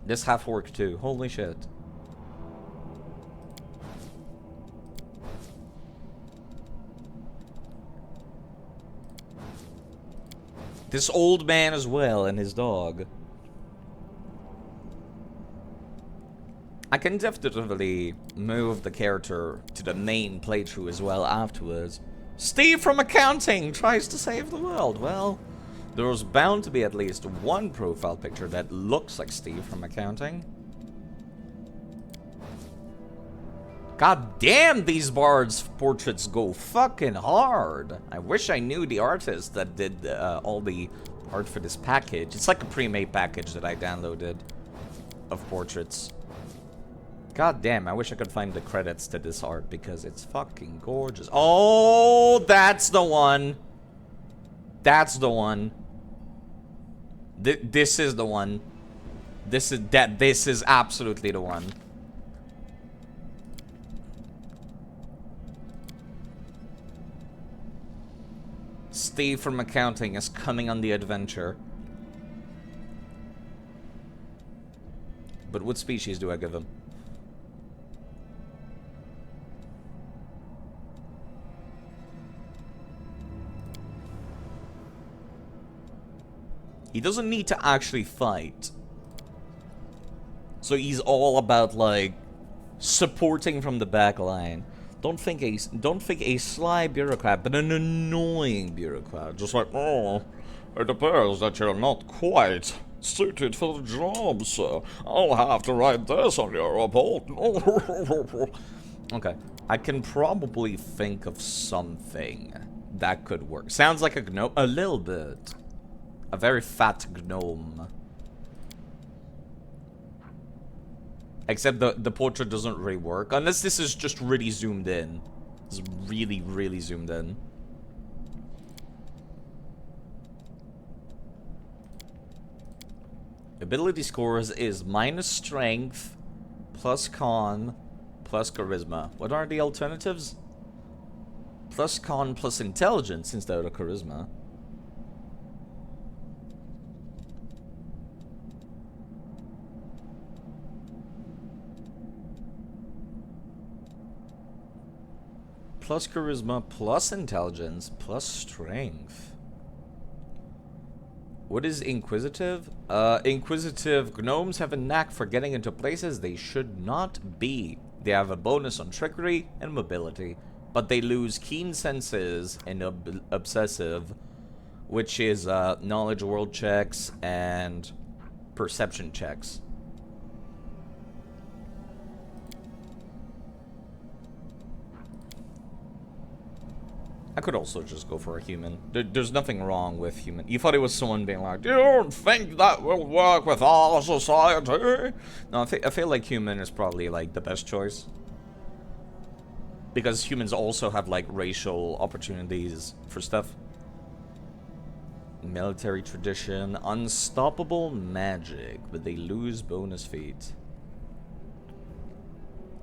A: This half-orc too, holy shit. This old man as well, and his dog. I can definitely move the character to the main playthrough as well afterwards. Steve from accounting tries to save the world. Well, There's bound to be at least one profile picture that looks like Steve from accounting. God damn, these bards' portraits go fucking hard. I wish I knew the artist that did all the art for this package. It's like a pre-made package that I downloaded of portraits. God damn, I wish I could find the credits to this art because it's fucking gorgeous. Oh, that's the one. That's the one. This is the one. This is absolutely the one. Steve from accounting is coming on the adventure. But what species do I give him? He doesn't need to actually fight. So he's all about, like, supporting from the back line. Don't think a sly bureaucrat, but an annoying bureaucrat. Just like, oh, it appears that you're not quite suited for the job, sir. I'll have to write this on your report. Okay, I can probably think of something that could work. Sounds like a gnome, a little bit. A very fat gnome. Except the portrait doesn't really work. Unless this is just really zoomed in. It's really, really zoomed in. Ability scores is minus strength, plus con, plus charisma. What are the alternatives? Plus con, plus intelligence instead of charisma. Plus charisma, plus intelligence, plus strength. What is inquisitive? Inquisitive gnomes have a knack for getting into places they should not be. They have a bonus on trickery and mobility, but they lose keen senses and obsessive, which is knowledge world checks and perception checks. I could also just go for a human. There's nothing wrong with human. You thought it was someone being like, you don't think that will work with our society? No, I feel like human is probably like the best choice. Because humans also have like racial opportunities for stuff. Military tradition, unstoppable magic, but they lose bonus feat.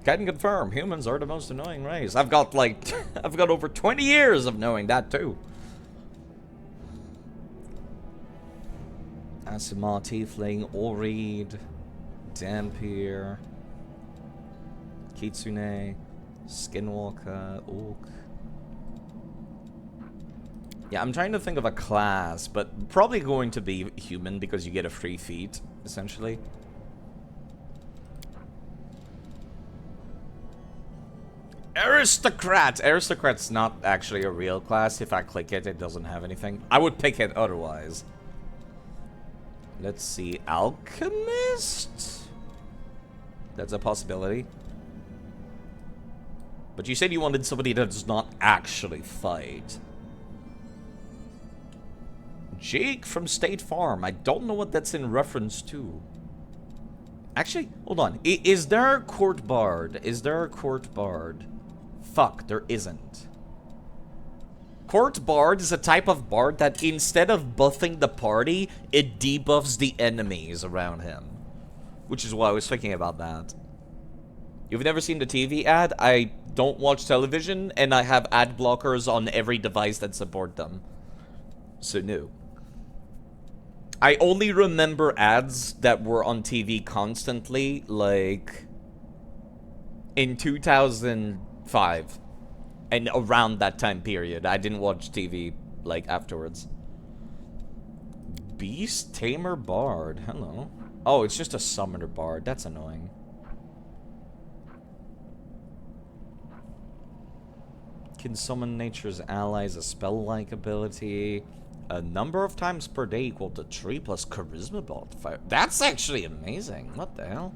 A: Can confirm, humans are the most annoying race. I've got like, I've got over 20 years of knowing that too. Asimar, Tiefling, Oreed, Dampier, Kitsune, Skinwalker, Orc. Yeah, I'm trying to think of a class, but probably going to be human because you get a free feat, essentially. Aristocrat! Aristocrat's not actually a real class. If I click it, it doesn't have anything. I would pick it otherwise. Let's see. Alchemist? That's a possibility. But you said you wanted somebody that does not actually fight. Jake from State Farm. I don't know what that's in reference to. Actually, hold on. Is there a court bard? Is there a court bard? Fuck, there isn't. Court bard is a type of bard that instead of buffing the party, it debuffs the enemies around him. Which is why I was thinking about that. You've never seen the TV ad? I don't watch television, and I have ad blockers on every device that support them. So no. I only remember ads that were on TV constantly, like in 2005. And around that time period. I didn't watch TV, like, afterwards. Beast Tamer Bard. Hello. Oh, it's just a summoner bard. That's annoying. Can summon nature's allies, a spell-like ability. A number of times per day equal to 3 plus charisma modifier. That's actually amazing. What the hell?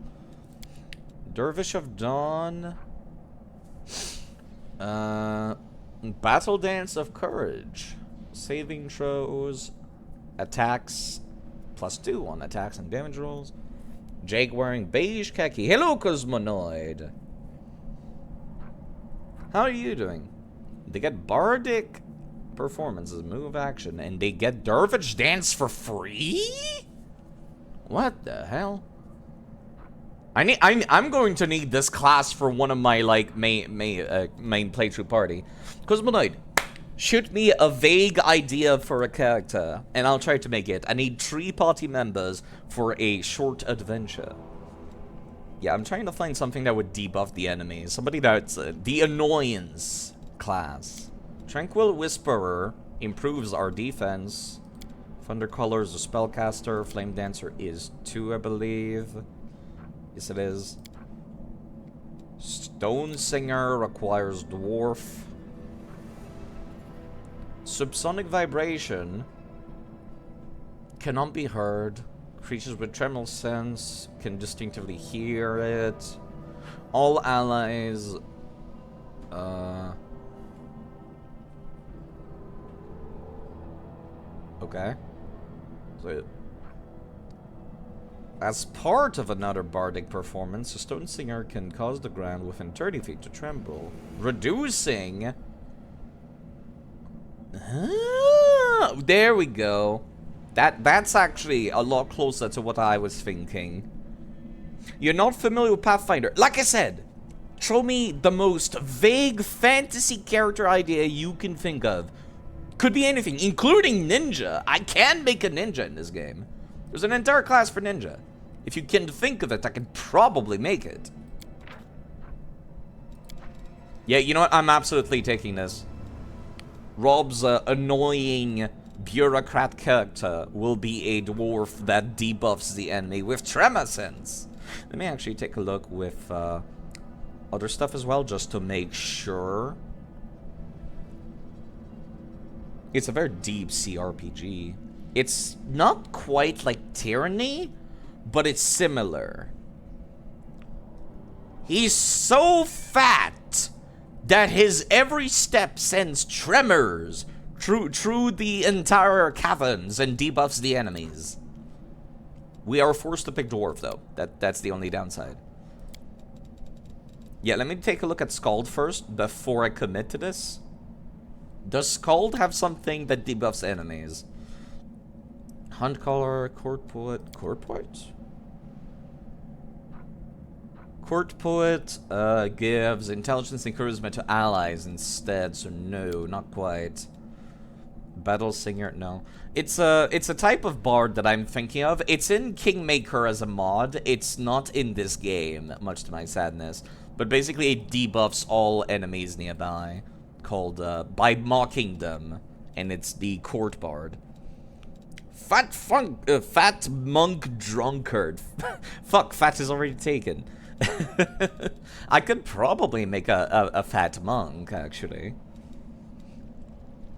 A: Dervish of Dawn. Battle Dance of Courage. Saving throws. Attacks. +2 on attacks and damage rolls. Jake wearing beige khaki. Hello, Cosmonoid. How are you doing? They get Bardic Performance as a move action, and they get Dervish Dance for free? What the hell? I'm going to need this class for one of my like main playthrough party. Cosmonoid, shoot me a vague idea for a character, and I'll try to make it. I need 3 party members for a short adventure. Yeah, I'm trying to find something that would debuff the enemy. Somebody that's the annoyance class. Tranquil Whisperer improves our defense. Thundercaller is a spellcaster. Flame Dancer is 2, I believe. Yes, it is. Stone Singer requires Dwarf. Subsonic Vibration cannot be heard. Creatures with tremor sense can distinctively hear it. All allies... Okay. So, as part of another bardic performance, a stone singer can cause the ground within 30 feet to tremble, reducing... there we go. That's actually a lot closer to what I was thinking. You're not familiar with Pathfinder. Like I said, throw me the most vague fantasy character idea you can think of. Could be anything, including ninja. I can make a ninja in this game. There's an entire class for ninja. If you can think of it, I can probably make it. Yeah, you know what? I'm absolutely taking this. Rob's annoying bureaucrat character will be a dwarf that debuffs the enemy with tremor sense. Let me actually take a look with other stuff as well, just to make sure. It's a very deep CRPG. It's not quite like Tyranny, but it's similar. He's so fat that his every step sends tremors through the entire caverns and debuffs the enemies. We are forced to pick dwarf though. That's the only downside. Yeah, let me take a look at Scald first before I commit to this. Does Scald have something that debuffs enemies? Hunt Caller, Court Poet, Court Poet? Court Poet gives intelligence and charisma to allies instead, so no, not quite. Battle Singer, no. It's a type of bard that I'm thinking of. It's in Kingmaker as a mod. It's not in this game, much to my sadness. But basically it debuffs all enemies nearby, called by mocking them, and it's the Court Bard. Fat Monk Drunkard. Fuck, fat is already taken. I could probably make a fat monk, actually.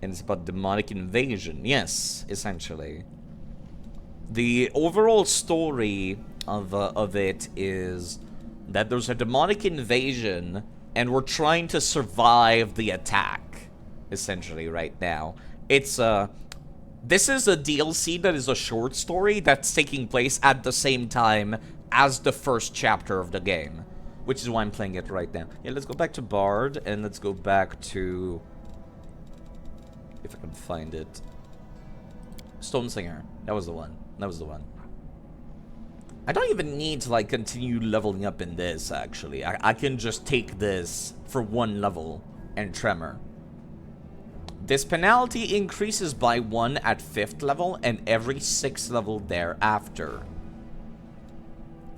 A: And it's about demonic invasion. Yes, essentially. The overall story of it is that there's a demonic invasion, and we're trying to survive the attack, essentially, right now. It's this is a DLC that is a short story that's taking place at the same time as the first chapter of the game, which is why I'm playing it right now. Yeah, let's go back to Bard, and let's go back to... if I can find it. Stone Singer. That was the one. That was the one. I don't even need to, like, continue leveling up in this, actually. I can just take this for 1 level and Tremor. This penalty increases by 1 at 5th level and every 6th level thereafter.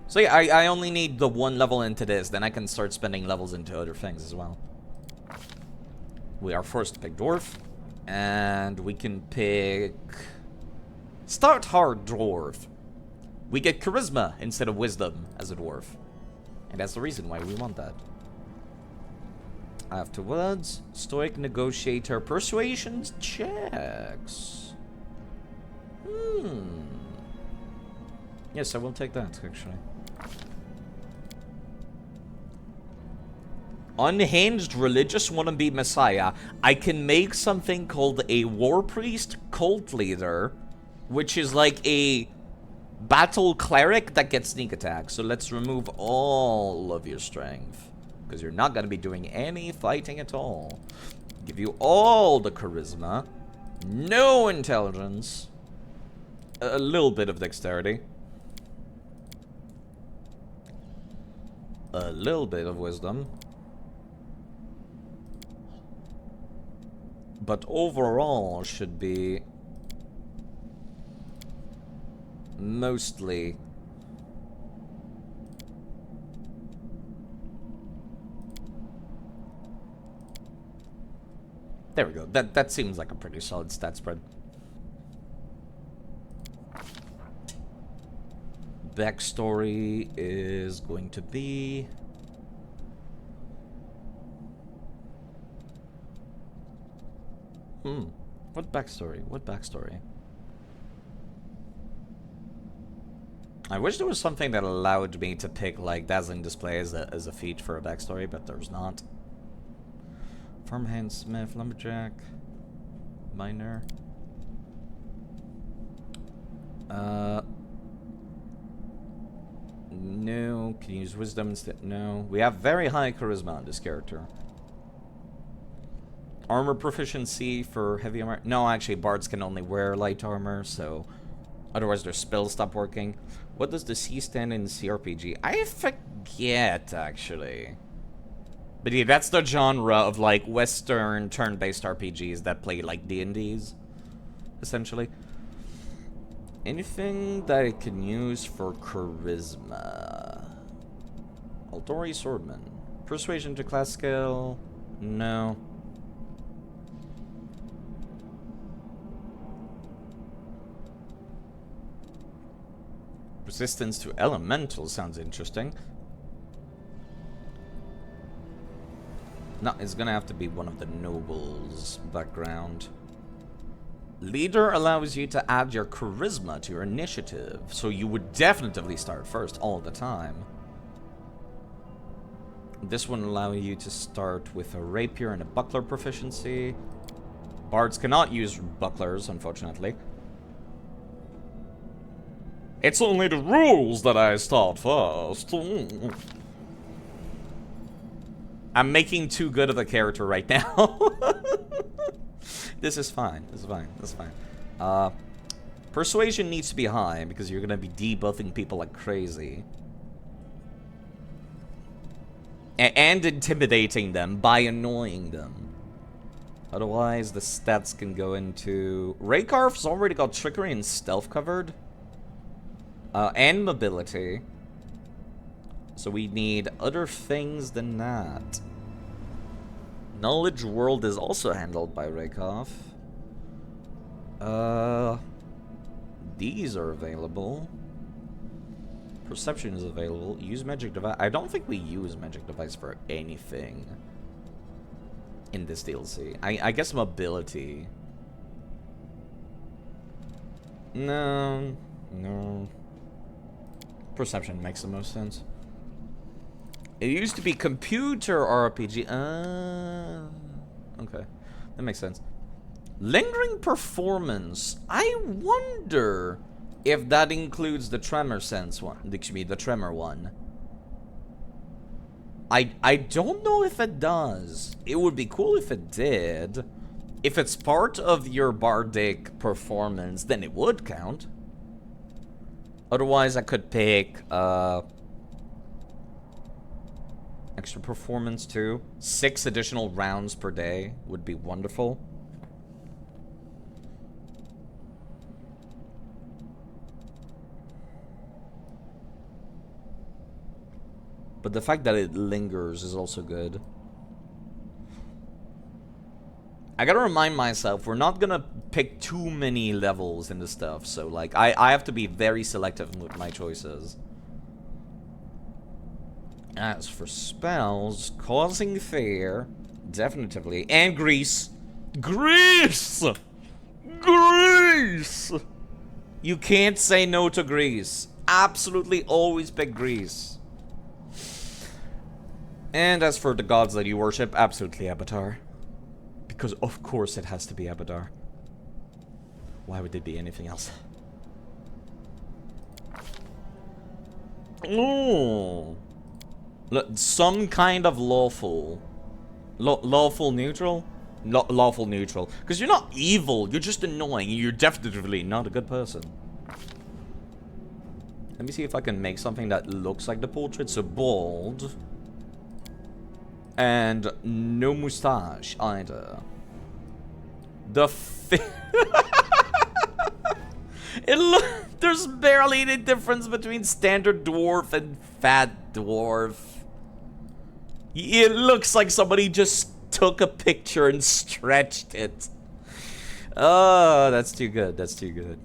A: So yeah, I only need the 1 level into this, then I can start spending levels into other things as well. We are forced to pick Dwarf, and we can pick... Start hard Dwarf. We get Charisma instead of Wisdom as a Dwarf. And that's the reason why we want that. Afterwards, Stoic Negotiator Persuasion checks. Yes, I will take that, actually. Unhinged religious wannabe messiah. I can make something called a war priest cult leader, which is like a battle cleric that gets sneak attack. So let's remove all of your strength, because you're not going to be doing any fighting at all. Give you all the charisma, no intelligence, a little bit of dexterity, a little bit of wisdom. But overall should be mostly there we go. That seems like a pretty solid stat spread. Backstory is going to be what backstory? What backstory? I wish there was something that allowed me to pick, like, Dazzling Display as a feat for a backstory, but there's not. Farmhand, Smith, Lumberjack, Miner. No. Can you use Wisdom instead? No. We have very high charisma on this character. Armor proficiency for heavy armor. No, actually, bards can only wear light armor, so otherwise their spells stop working. What does the C stand in CRPG? I forget, actually. But yeah, that's the genre of, like, Western turn-based RPGs that play, like, D&Ds, essentially. Anything that it can use for charisma? Aldori Swordman. Persuasion to class scale? No. Resistance to elemental sounds interesting. No, it's gonna have to be one of the nobles' background. Leader allows you to add your charisma to your initiative, so you would definitely start first all the time. This one allows you to start with a rapier and a buckler proficiency. Bards cannot use bucklers, unfortunately. It's only the rules that I start first. I'm making too good of a character right now. This is fine. This is fine. That's fine. Persuasion needs to be high because you're gonna be debuffing people like crazy. And intimidating them by annoying them. Otherwise, the stats can go into... Raycarv's already got trickery and stealth covered. And mobility. So we need other things than that. Knowledge World is also handled by Raykov. These are available. Perception is available. Use Magic Device. I don't think we use Magic Device for anything in this DLC. I guess mobility. No. Perception makes the most sense. It used to be computer RPG. Okay. That makes sense. Lingering performance. I wonder if that includes the tremor sense one. Excuse me, the tremor one. I don't know if it does. It would be cool if it did. If it's part of your bardic performance, then it would count. Otherwise, I could pick extra performance too. 6 additional rounds per day would be wonderful. But the fact that it lingers is also good. I gotta remind myself, we're not gonna pick too many levels in the stuff, so like, I have to be very selective with my choices. As for spells, Causing Fear, definitively, and Grease. Grease! Grease! You can't say no to Greece. Absolutely always pick Greece. And as for the gods that you worship, absolutely Avatar. Because of course it has to be Avatar. Why would it be anything else? Ooh. Some kind of lawful. Lawful neutral? Lawful neutral. Because you're not evil, you're just annoying. You're definitely not a good person. Let me see if I can make something that looks like the portrait. So bald. And no mustache either. There's barely any difference between standard dwarf and fat dwarf. It looks like somebody just took a picture and stretched it. Oh, that's too good. That's too good.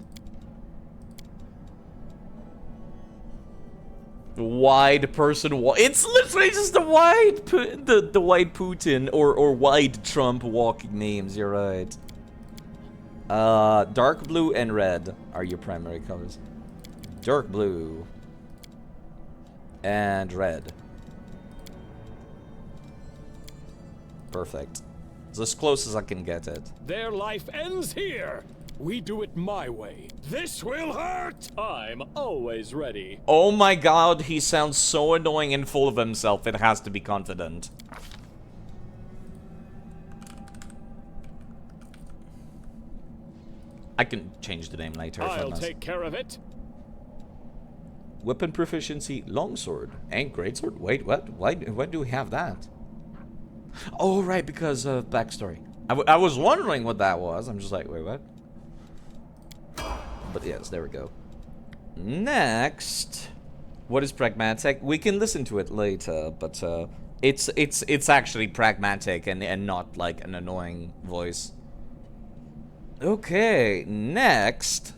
A: Wide person. It's literally just the white Putin or white Trump walking names. You're right. Dark blue and red are your primary colors. Dark blue and red. Perfect. It's as close as I can get it.
C: Their life ends here. We do it my way. This will hurt. I'm always ready.
A: Oh my god, he sounds so annoying and full of himself. It has to be confident. I can change the name later.
C: I'll take care of it.
A: Weapon proficiency, longsword and greatsword. Wait, what? Why do we have that? Oh, right, because of backstory. I was wondering what that was. I'm just like, wait, what? But yes, there we go. Next, what is pragmatic? We can listen to it later, but it's actually pragmatic and not like an annoying voice. Okay, next,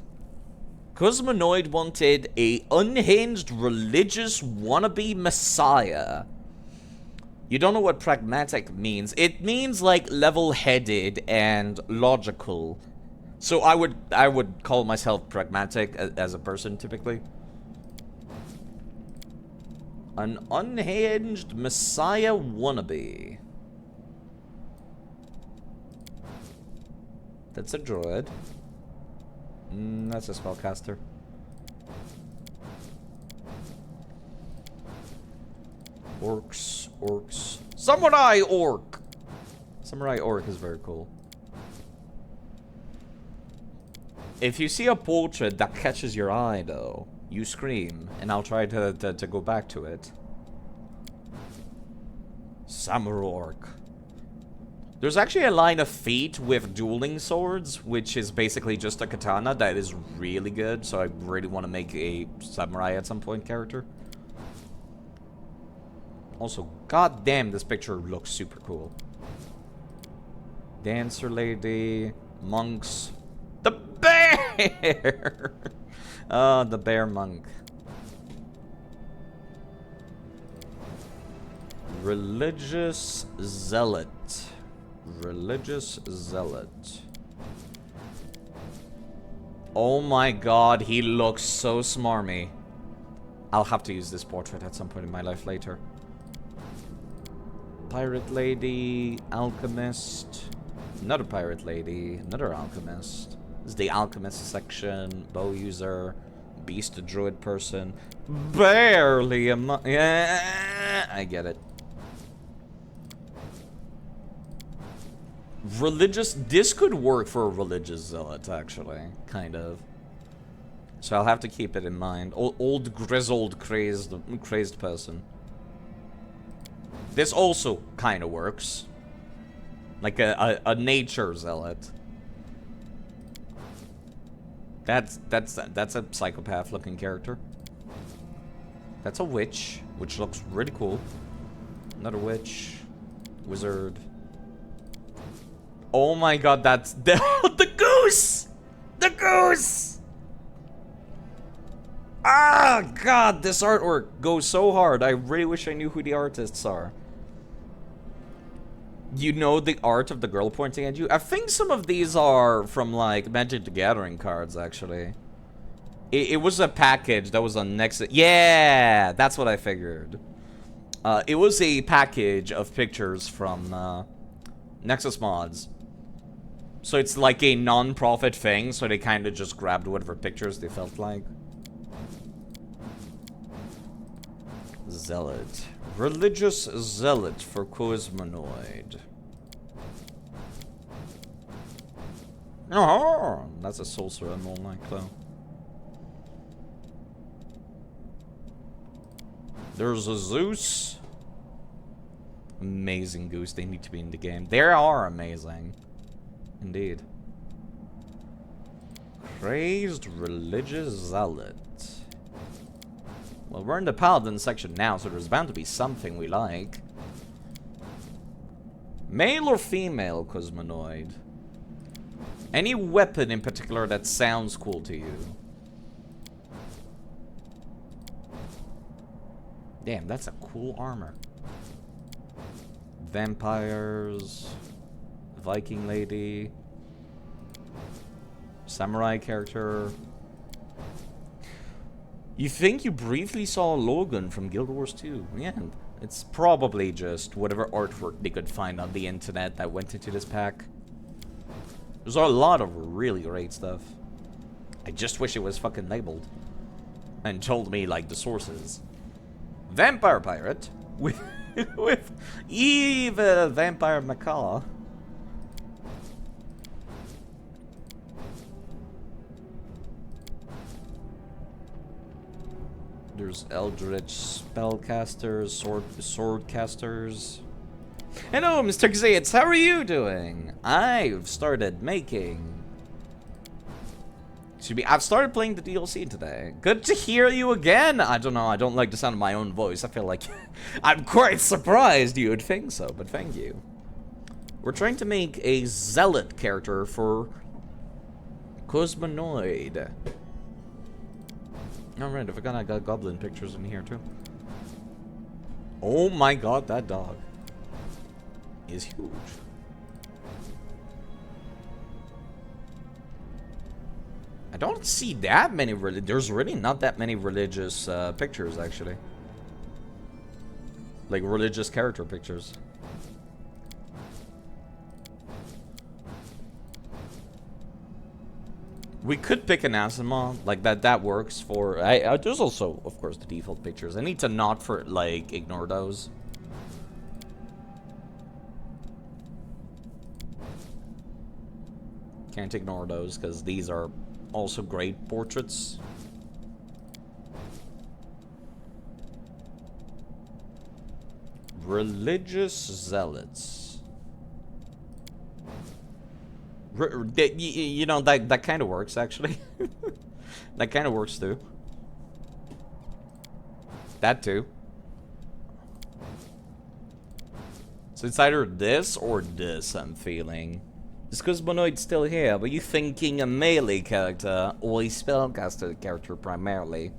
A: Cosmonoid wanted a unhinged religious wannabe messiah. You don't know what pragmatic means. It means like level-headed and logical. So I would call myself pragmatic as a person typically. An unhinged messiah wannabe. That's a druid. That's a spellcaster. Orcs. Samurai orc! Samurai orc is very cool. If you see a portrait that catches your eye, though, you scream, and I'll try to go back to it. Samurai orc. There's actually a line of feet with dueling swords, which is basically just a katana that is really good, so I really want to make a samurai at some point character. Also, goddamn, this picture looks super cool. Dancer lady, monks, the bear! Oh, the bear monk. Religious zealot. Religious zealot. Oh my god, he looks so smarmy. I'll have to use this portrait at some point in my life later. Pirate lady, alchemist, another pirate lady, another alchemist. This is the alchemist section. Bow user, beast druid person. Barely a yeah, I get it. Religious. This could work for a religious zealot, actually, kind of. So I'll have to keep it in mind. Old grizzled, crazed person. This also kind of works. Like a nature zealot. That's a psychopath-looking character. That's a witch, which looks really cool. Another witch, wizard. Oh my god, that's the goose! The goose! Ah, god, this artwork goes so hard. I really wish I knew who the artists are. You know the art of the girl pointing at you? I think some of these are from, like, Magic the Gathering cards, actually. It was a package that was on Nexus. Yeah, that's what I figured. It was a package of pictures from Nexus Mods. So it's like a non-profit thing, so they kind of just grabbed whatever pictures they felt like. Zealot. Religious zealot for Cosmonoid. Oh, that's a sorcerer mole nightclub. There's a Zeus. Amazing goose. They need to be in the game. They are amazing. Indeed. Crazed religious zealot. Well, we're in the paladin section now, so there's bound to be something we like. Male or female Cosmonoid? Any weapon in particular that sounds cool to you? Damn, that's a cool armor. Vampires, Viking lady, samurai character. You think you briefly saw Logan from Guild Wars 2? Yeah, it's probably just whatever artwork they could find on the internet that went into this pack. There's a lot of really great stuff. I just wish it was fucking labeled and told me like the sources. Vampire pirate with with evil vampire macaw. There's eldritch spellcasters, swordcasters. Hello, Mr. Xates, how are you doing? I've started making. I've started playing the DLC today. Good to hear you again. I don't know. I don't like the sound of my own voice. I feel like I'm quite surprised you would think so, but thank you. We're trying to make a zealot character for Cosmonoid. Alright, I forgot I got goblin pictures in here too. Oh my god, that dog is huge. I don't see that many there's really not that many religious pictures actually. Like religious character pictures. We could pick an Asima, like that works for there's also of course the default pictures. I need to not for like ignore those. Can't ignore those because these are also great portraits. Religious zealots. You know, that kind of works, actually. That kind of works, too. That, too. So it's either this or this, I'm feeling. Is Cosmonoid still here? Were you thinking a melee character or a spellcaster character primarily?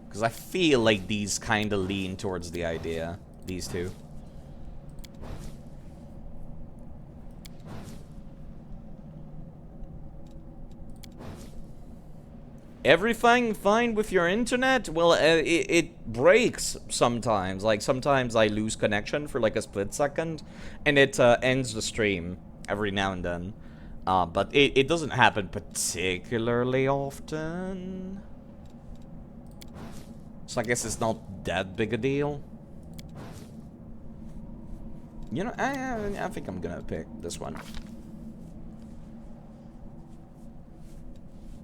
A: Because I feel like these kind of lean towards the idea. These two. Everything fine with your internet? Well, it breaks sometimes. Like, sometimes I lose connection for like a split second. And it ends the stream every now and then. But it doesn't happen particularly often. So I guess it's not that big a deal. You know, I think I'm gonna pick this one.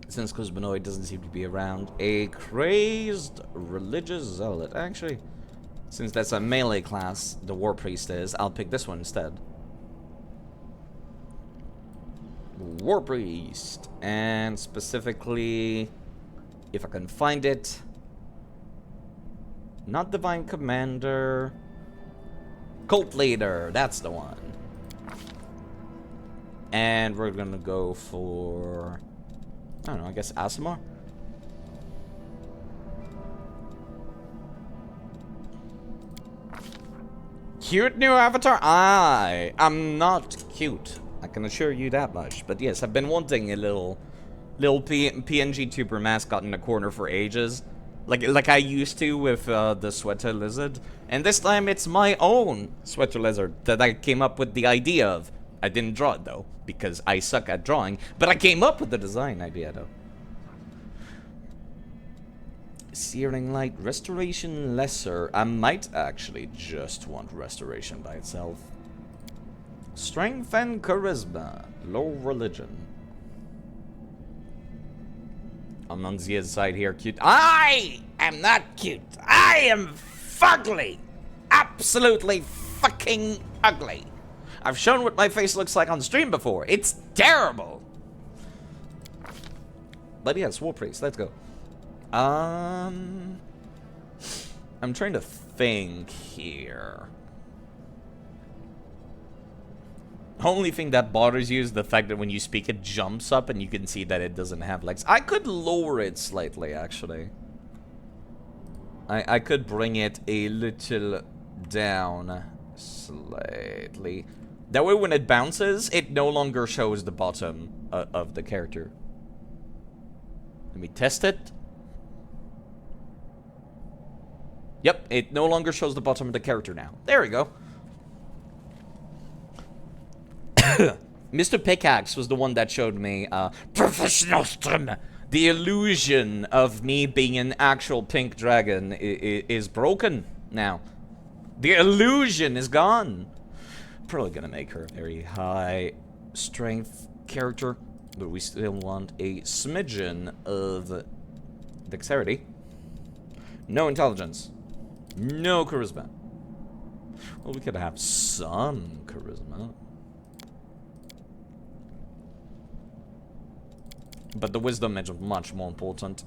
A: Since Cosmonoid doesn't seem to be around. A crazed religious zealot. Actually, since that's a melee class, the war priest is, I'll pick this one instead. War priest. And specifically, if I can find it, not divine commander, cult leader, that's the one. And we're gonna go for, I don't know, I guess Asimar? Cute new avatar? I am not cute. I can assure you that much. But yes, I've been wanting a little PNG tuber mascot in the corner for ages. Like I used to with the sweater lizard. And this time it's my own sweater lizard that I came up with the idea of. I didn't draw it though, because I suck at drawing. But I came up with the design idea though. Searing Light, Restoration Lesser. I might actually just want Restoration by itself. Strength and Charisma. Low Religion. I'm on Zia's side here, cute. I am not cute. I am fugly. Absolutely fucking ugly. I've shown what my face looks like on stream before. It's terrible. But yes, War Priest, let's go. I'm trying to think here. Only thing that bothers you is the fact that when you speak, it jumps up and you can see that it doesn't have legs. I could lower it slightly, actually. I could bring it a little down slightly. That way when it bounces, it no longer shows the bottom of the character. Let me test it. Yep, it no longer shows the bottom of the character now. There we go. Mr. Pickaxe was the one that showed me, professional stream. The illusion of me being an actual pink dragon is broken now. The illusion is gone. Probably gonna make her a very high strength character, but we still want a smidgen of dexterity. No intelligence. No charisma. Well, we could have some charisma. But the wisdom is much more important.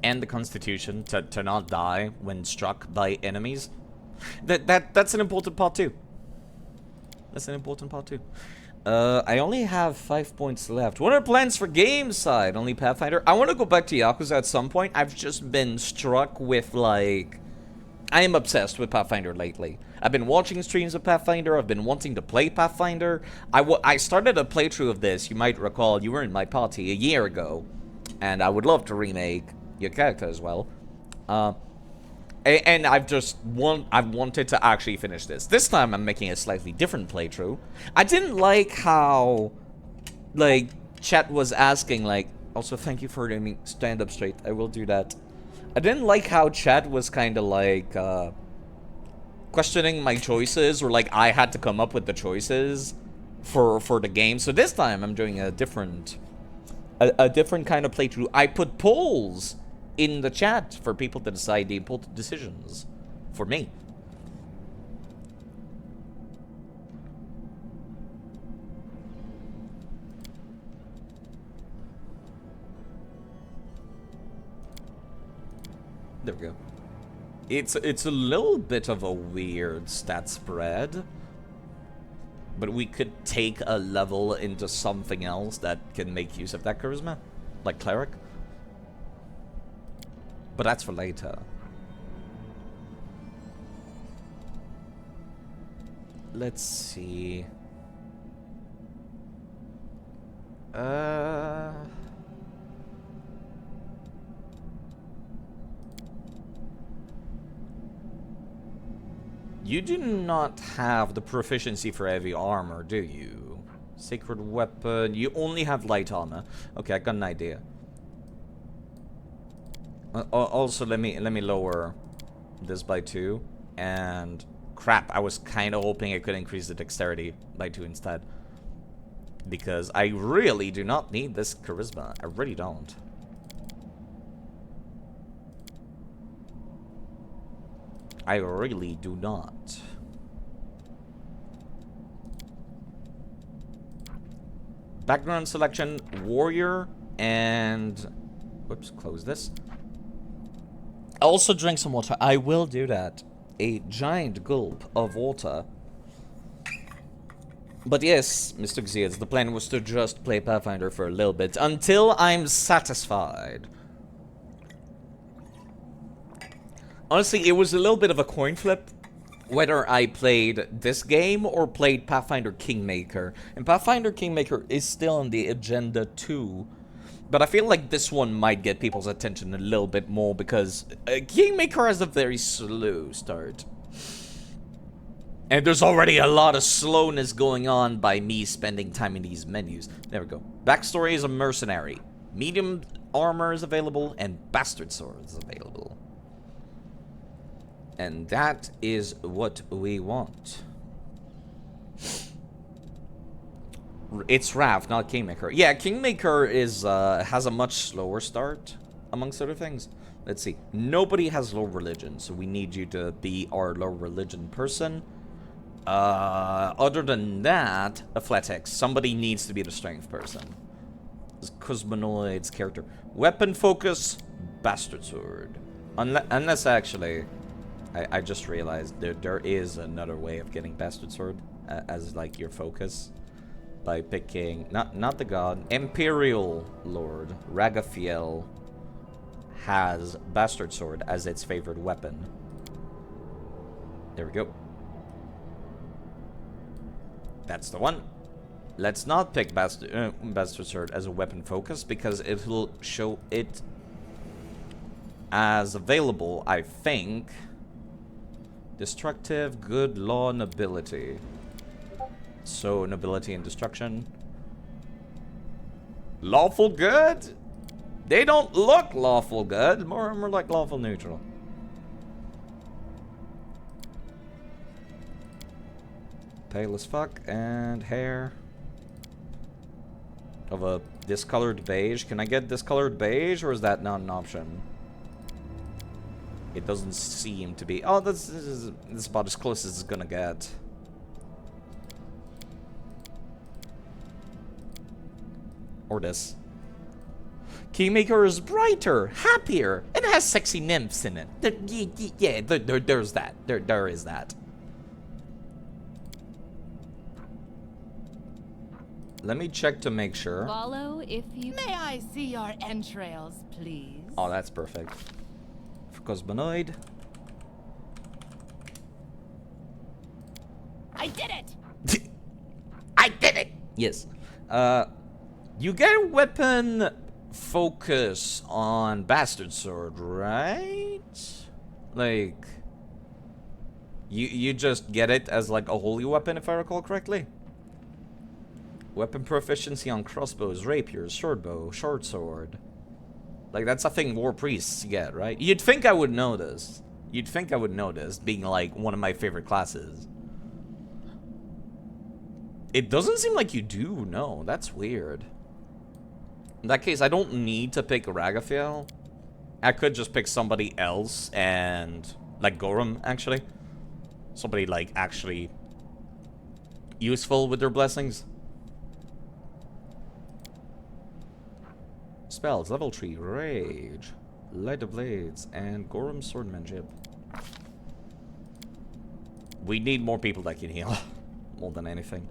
A: And the constitution to not die when struck by enemies. That's an important part too. That's an important part too. I only have 5 points left. What are plans for game side? Only Pathfinder? I want to go back to Yakuza at some point. I've just been struck with, like... I am obsessed with Pathfinder lately. I've been watching streams of Pathfinder. I've been wanting to play Pathfinder. I started a playthrough of this. You might recall you were in my party a year ago. And I would love to remake your character as well. And I've wanted to actually finish this. This time I'm making a slightly different playthrough. I didn't like how, like, chat was asking, like, also thank you for letting me stand up straight. I will do that. I didn't like how chat was kind of like, questioning my choices, or like I had to come up with the choices for the game. So this time I'm doing a different kind of playthrough. I put polls in the chat for people to decide the important decisions for me. There we go. It's a little bit of a weird stat spread, but we could take a level into something else that can make use of that charisma, like cleric. But that's for later. Let's see. You do not have the proficiency for heavy armor, do you? Sacred weapon. You only have light armor. Okay, I got an idea. Also, let me lower this by 2. And crap, I was kind of hoping I could increase the dexterity by 2 instead. Because I really do not need this charisma. I really don't. I really do not. Background selection, warrior, and... Whoops, close this. Also drink some water. I will do that. A giant gulp of water. But yes, Mr. Xiaz, the plan was to just play Pathfinder for a little bit until I'm satisfied. Honestly, it was a little bit of a coin flip whether I played this game or played Pathfinder Kingmaker. And Pathfinder Kingmaker is still on the agenda too. But I feel like this one might get people's attention a little bit more because Kingmaker has a very slow start. And there's already a lot of slowness going on by me spending time in these menus. There we go. Backstory is a mercenary. Medium armor is available and bastard sword is available. And that is what we want. It's Rav, not Kingmaker. Yeah, Kingmaker is has a much slower start, amongst other things. Let's see. Nobody has low religion, so we need you to be our low religion person. Other than that, athletics. Somebody needs to be the strength person. Cosmonoid's character. Weapon focus, bastard sword. Unless actually... I just realized there is another way of getting bastard sword as like your focus by picking not the god Imperial Lord Ragafiel has bastard sword as its favorite weapon. There we go. That's the one. Let's not pick bastard sword as a weapon focus because it will show it as available, I think. Destructive, good, law, nobility. So, nobility and destruction. Lawful good? They don't look lawful good. More like lawful neutral. Pale as fuck. And hair. Of a discolored beige. Can I get discolored beige or is that not an option? It doesn't seem to be. Oh, this is about as close as it's gonna get. Or this. Kingmaker is brighter, happier, and has sexy nymphs in it. Yeah, there's that. There is that. Let me check to make sure.
G: Follow if you... May I see your entrails, please?
A: Oh, that's perfect. Cosmonoid.
G: I did it!
E: I did it!
A: Yes. You get a weapon focus on bastard sword, right? Like you just get it as like a holy weapon if I recall correctly. Weapon proficiency on crossbows, rapiers, shortbow, short sword. Like, that's a thing war priests get, right? You'd think I would know this. You'd think I would know this, being, like, one of my favorite classes. It doesn't seem like you do, no. That's weird. In that case, I don't need to pick Ragafiel. I could just pick somebody else and... like, Gorham, actually. Somebody, like, actually... useful with their blessings. Spells, level 3, Rage, Light of Blades, and Gorham Swordmanship. We need more people that can heal, more than anything.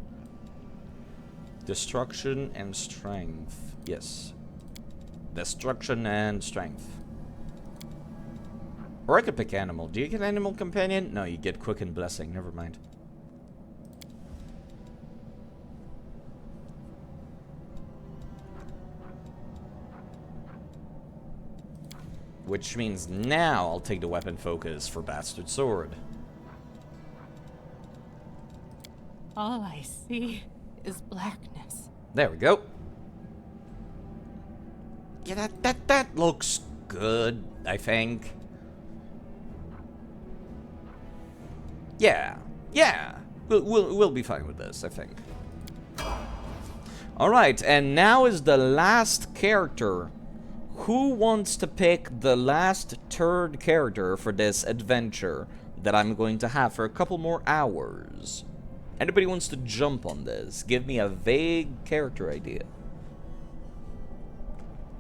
A: Destruction and Strength, yes. Destruction and Strength. Or I could pick Animal. Do you get Animal Companion? No, you get Quick and Blessing, never mind. Which means now I'll take the weapon focus for Bastard Sword.
G: All I see is blackness.
A: There we go. Yeah, that looks good, I think. Yeah. We'll be fine with this, I think. Alright, and now is the last character. Who wants to pick the last third character for this adventure that I'm going to have for a couple more hours? Anybody wants to jump on this? Give me a vague character idea.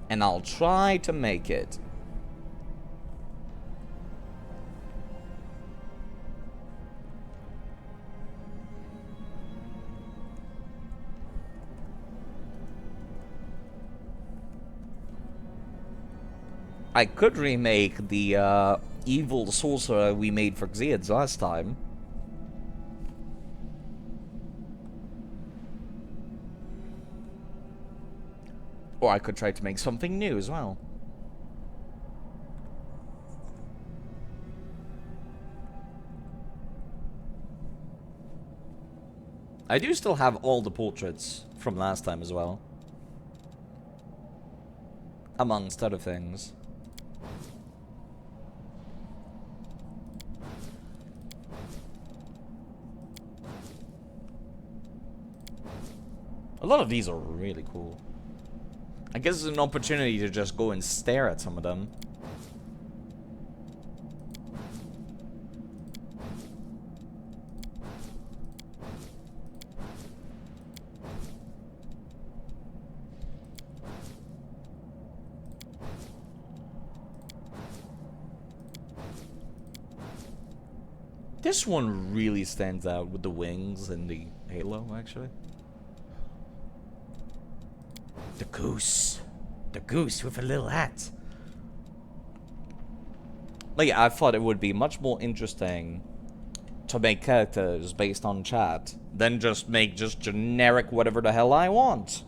A: And I'll try to make it. I could remake the evil sorcerer we made for Xiads last time. Or I could try to make something new as well. I do still have all the portraits from last time as well. Amongst other things. A lot of these are really cool. I guess it's an opportunity to just go and stare at some of them. This one really stands out with the wings and the halo, actually.
E: The goose. The goose with a little hat.
A: Like, I thought it would be much more interesting to make characters based on chat than just make just generic whatever the hell I want.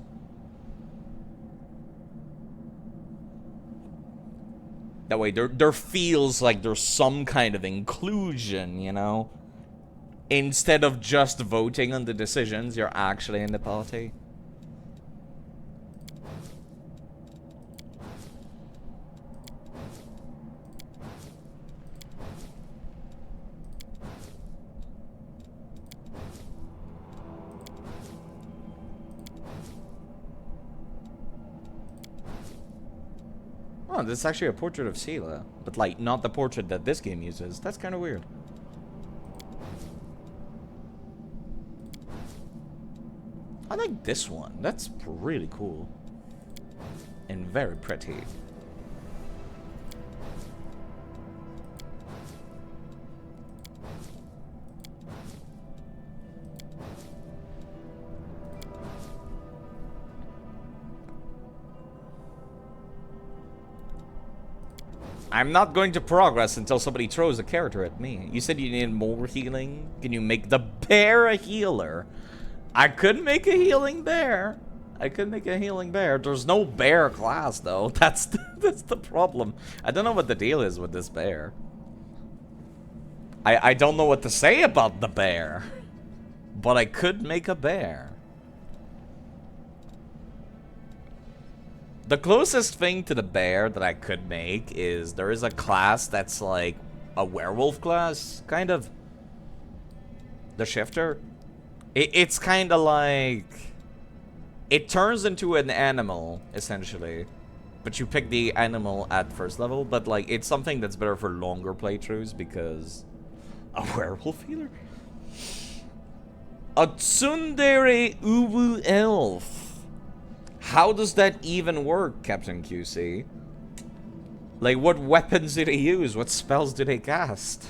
A: That way, there feels like there's some kind of inclusion, you know? Instead of just voting on the decisions, you're actually in the party. Oh, this is actually a portrait of Sela, but like not the portrait that this game uses. That's kind of weird. I like this one. That's really cool. And very pretty. I'm not going to progress until somebody throws a character at me. You said you needed more healing? Can you make the bear a healer? I could make a healing bear. I could make a healing bear. There's no bear class, though. That's the problem. I don't know what the deal is with this bear. I don't know what to say about the bear. But I could make a bear. The closest thing to the bear that I could make is there is a class that's like a werewolf class, kind of. The shifter. It's kind of like... It turns into an animal, essentially. But you pick the animal at first level, but like it's something that's better for longer playthroughs because... A werewolf healer? A tsundere uwu elf. How does that even work, Captain QC? Like, what weapons do they use? What spells do they cast?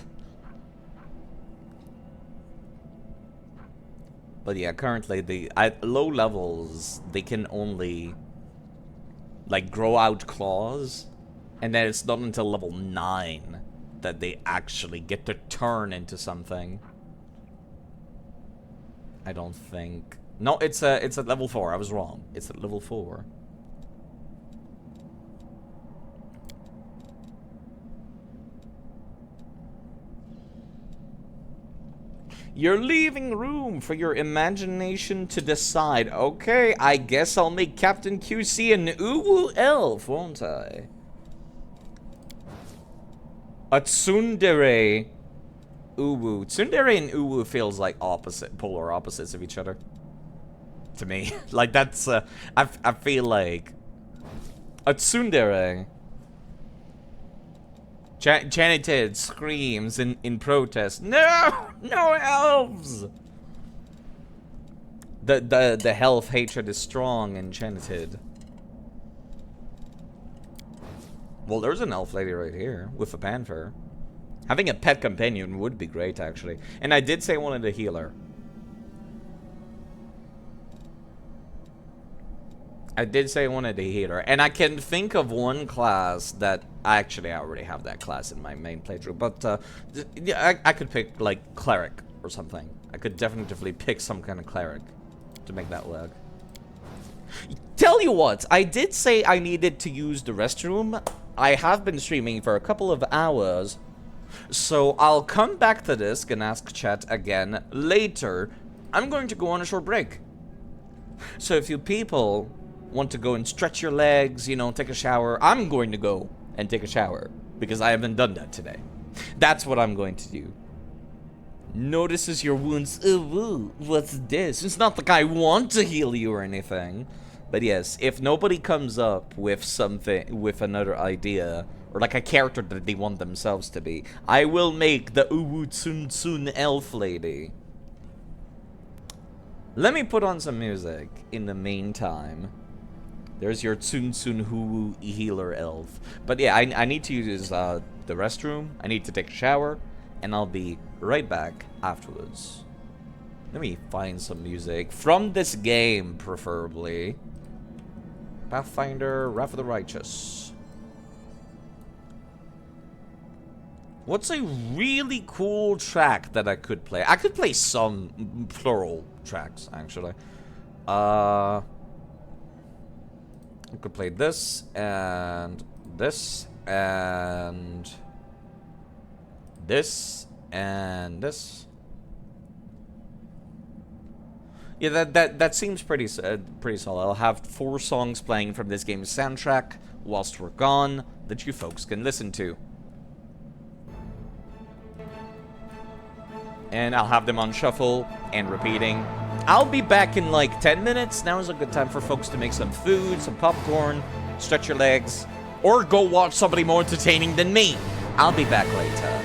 A: But yeah, currently, at low levels, they can only, like, grow out claws. And then it's not until level 9 that they actually get to turn into something. I don't think... No, it's at level 4. I was wrong. It's at level 4. You're leaving room for your imagination to decide. Okay, I guess I'll make Captain QC an uwu elf, won't I? A tsundere uwu. Tsundere and uwu feels like polar opposites of each other. To me. Like, that's, I feel like... A tsundere... Chanted screams in protest. No! No elves! The health hatred is strong and chanted. Well, there's an elf lady right here with a panther. Having a pet companion would be great, actually. And I did say I wanted a healer. I did say I wanted a healer. And I can think of one class that Actually, I already have that class in my main playthrough, but yeah, I could pick like cleric or something. I could definitively pick some kind of cleric to make that work. Tell you what, I did say I needed to use the restroom. I have been streaming for a couple of hours, so I'll come back to this and ask chat again later. I'm going to go on a short break. So if you people want to go and stretch your legs, you know, take a shower, I'm going to go and take a shower because I haven't done that today. That's what I'm going to do. Notices your wounds. Ooh, what's this? It's not like I want to heal you or anything. But yes, if nobody comes up with something, with another idea, or like a character that they want themselves to be, I will make the Uwu Tsun Tsun elf lady. Let me put on some music in the meantime. There's your Tsun Tsun Huwu healer elf. But yeah, I need to use the restroom. I need to take a shower. And I'll be right back afterwards. Let me find some music from this game, preferably. Pathfinder, Wrath of the Righteous. What's a really cool track that I could play? I could play some plural tracks, actually. I could play this, and this, and this, and this. Yeah, that seems pretty solid. I'll have 4 songs playing from this game's soundtrack whilst we're gone that you folks can listen to. And I'll have them on shuffle and repeating. I'll be back in like 10 minutes. Now is a good time for folks to make some food, some popcorn, stretch your legs, or go watch somebody more entertaining than me. I'll be back later.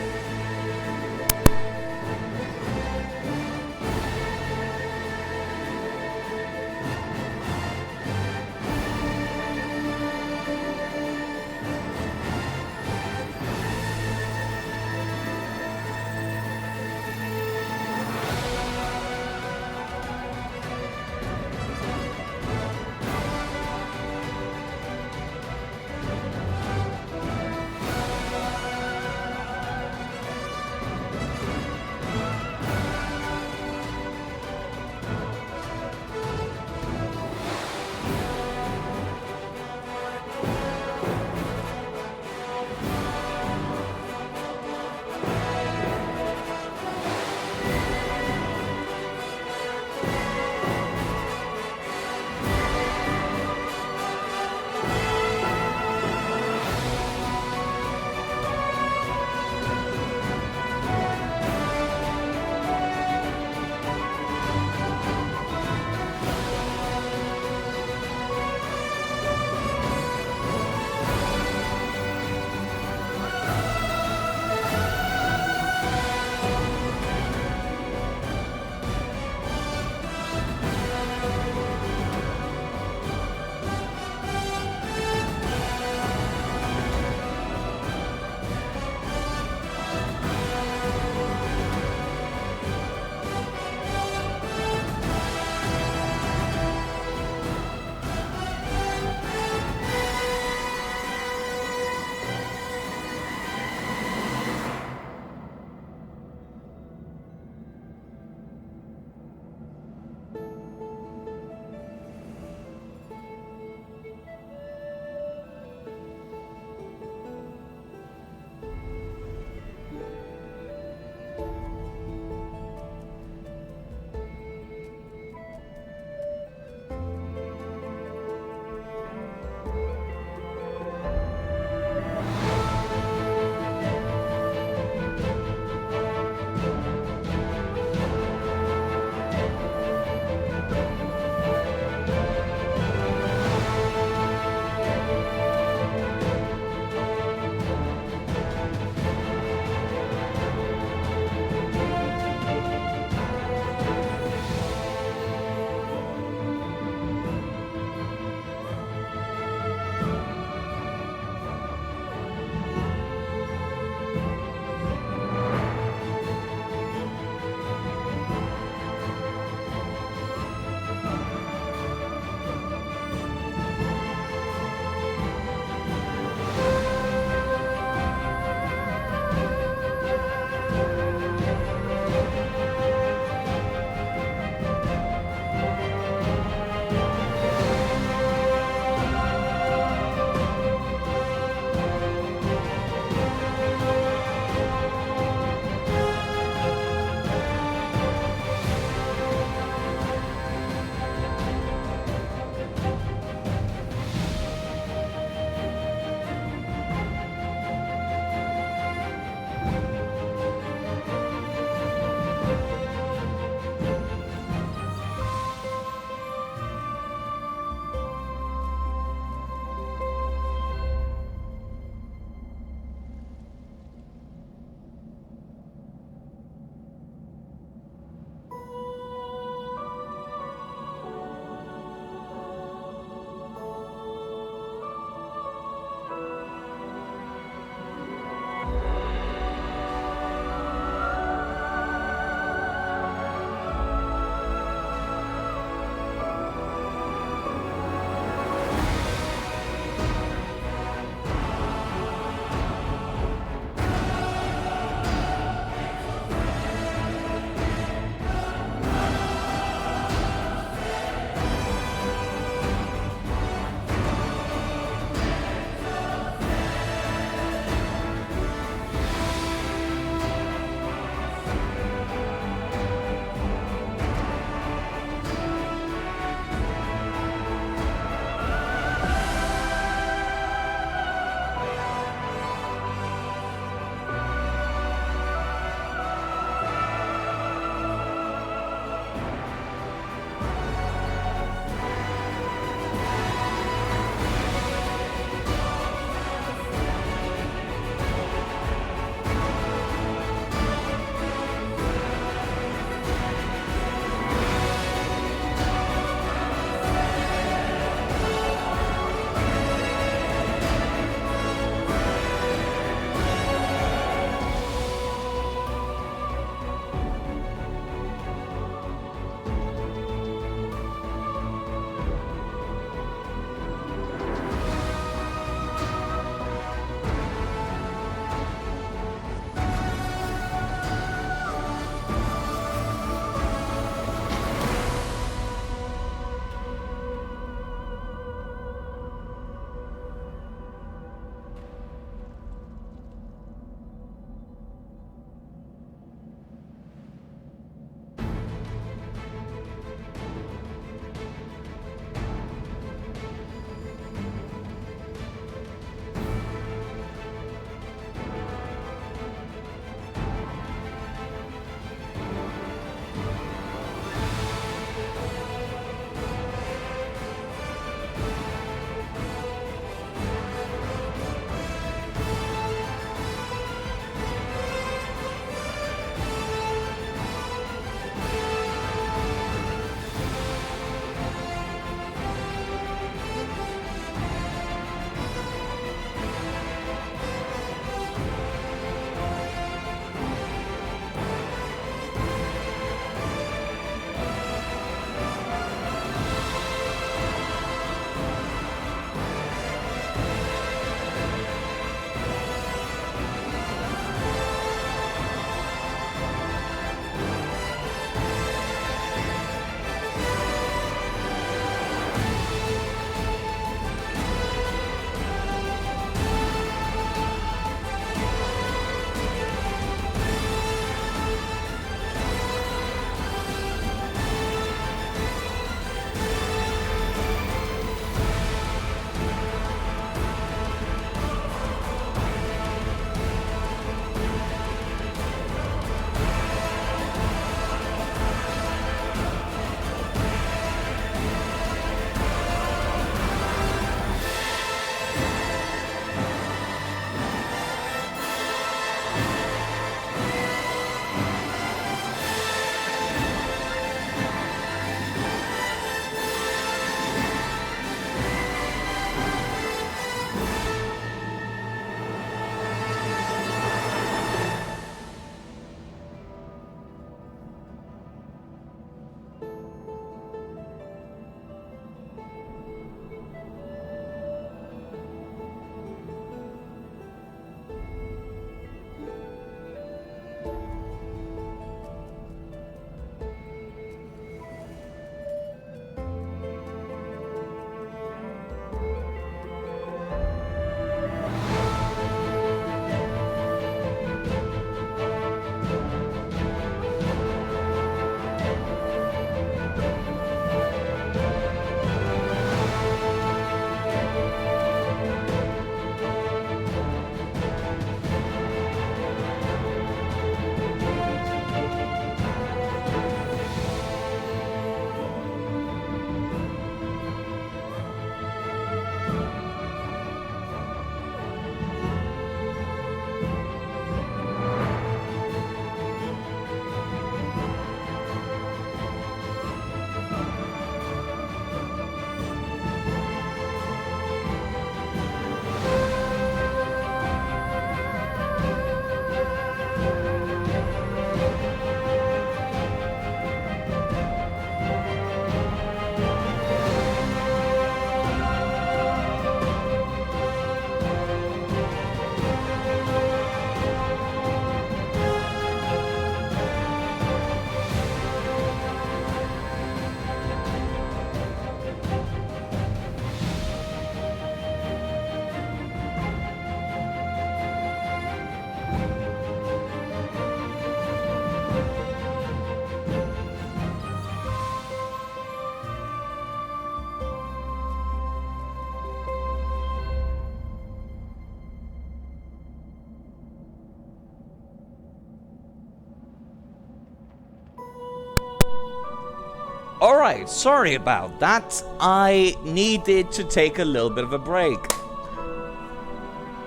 A: Alright, sorry about that. I needed to take a little bit of a break.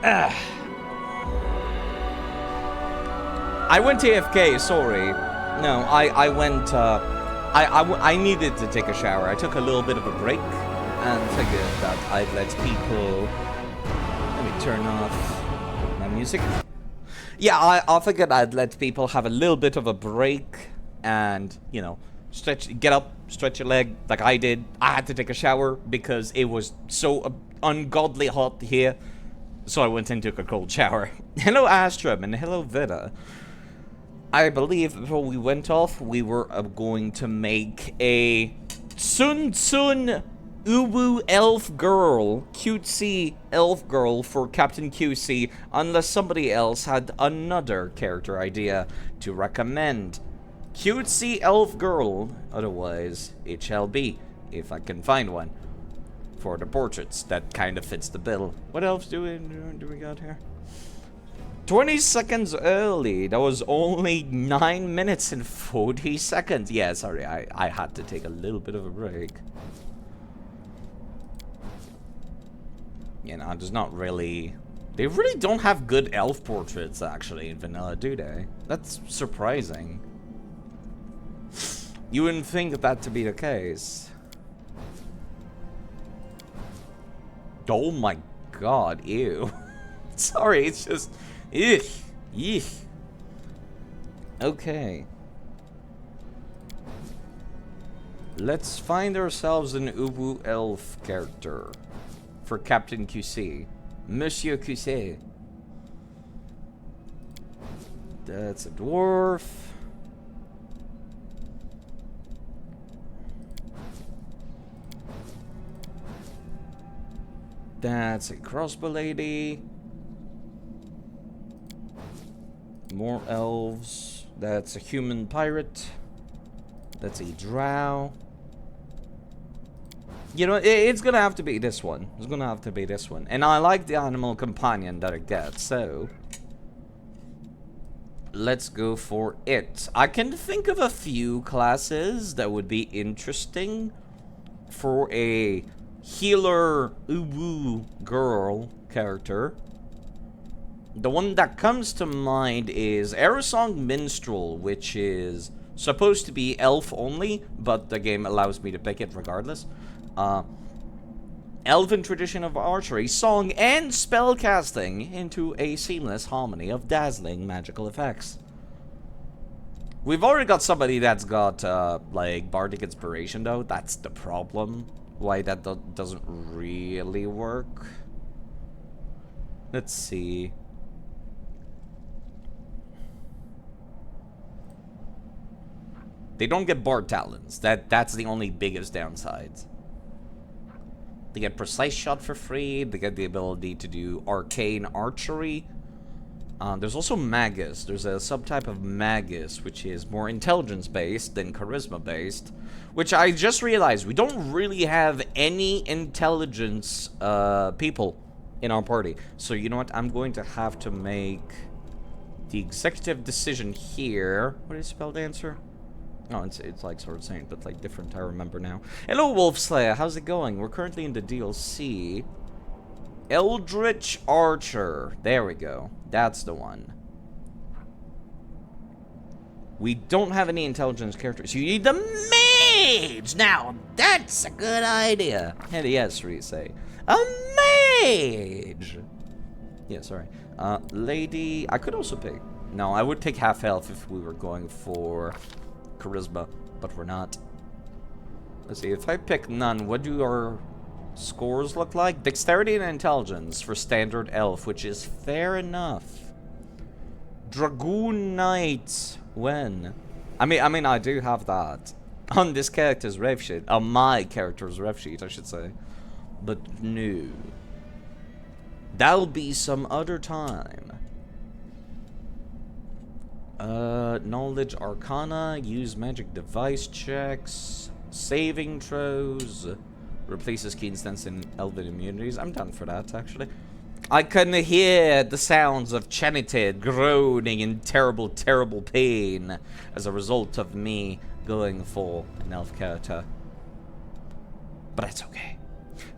A: I went AFK, sorry. No, I went, I needed to take a shower. I took a little bit of a break and figured that I'd let people... Let me turn off my music. Yeah, I figured I'd let people have a little bit of a break and, you know, get up, stretch your leg like I did. I had to take a shower because it was so ungodly hot here. So I went and took a cold shower. Hello, Astrum, and hello, Vita. I believe before we went off, we were going to make a Sun Sun Uwu elf girl, cutesy elf girl for Captain QC, unless somebody else had another character idea to recommend. Cutesy elf girl, otherwise it shall be, if I can find one, for the portraits. That kind of fits the bill. What else do we got here? 20 seconds early. That was only 9 minutes and 40 seconds. Yeah, sorry, I had to take a little bit of a break. You know, there's not really... They really don't have good elf portraits, actually, in vanilla, do they? That's surprising. You wouldn't think that to be the case. Oh my god, ew. Sorry, it's just... Eek, eek. Okay. Let's find ourselves an Ubu elf character for Captain QC. Monsieur QC. That's a dwarf. That's a crossbow lady. More elves. That's a human pirate. That's a drow. You know, it's gonna have to be this one. It's gonna have to be this one. And I like the animal companion that it gets, so... Let's go for it. I can think of a few classes that would be interesting for a healer uwu girl character. The one that comes to mind is Aerosong Minstrel, which is supposed to be elf only, but the game allows me to pick it regardless. Elven tradition of archery, song, and spellcasting into a seamless harmony of dazzling magical effects. We've already got somebody that's got, like, bardic inspiration, though. That's the problem. Why that doesn't really work. Let's see. They don't get bard talents. That's the only biggest downside. They get precise shot for free. They get the ability to do arcane archery. There's also magus. There's a subtype of magus, which is more intelligence-based than charisma-based. Which I just realized, we don't really have any intelligence people in our party. So you know what? I'm going to have to make the executive decision here. What is spell dancer? Oh, it's like Sword Saint, but like different, I remember now. Hello, Wolf Slayer, how's it going? We're currently in the DLC. Eldritch Archer. There we go. That's the one. We don't have any intelligence characters. You need the mage! Now, that's a good idea. Hell yes, say. A mage! Yeah, sorry. Lady... I could also pick... No, I would pick half health if we were going for... charisma, but we're not. Let's see, if I pick none, what do our scores look like? Dexterity and intelligence for standard elf, which is fair enough. Dragoon Knight, when? I mean, I do have that on this character's rev sheet, on my character's rev sheet, I should say. But no, that'll be some other time. Knowledge Arcana, use magic device checks, saving throws, replaces keen sense in elven immunities. I'm done for that, actually. I can hear the sounds of Chanitid groaning in terrible, terrible pain as a result of me going for an elf character. But that's okay.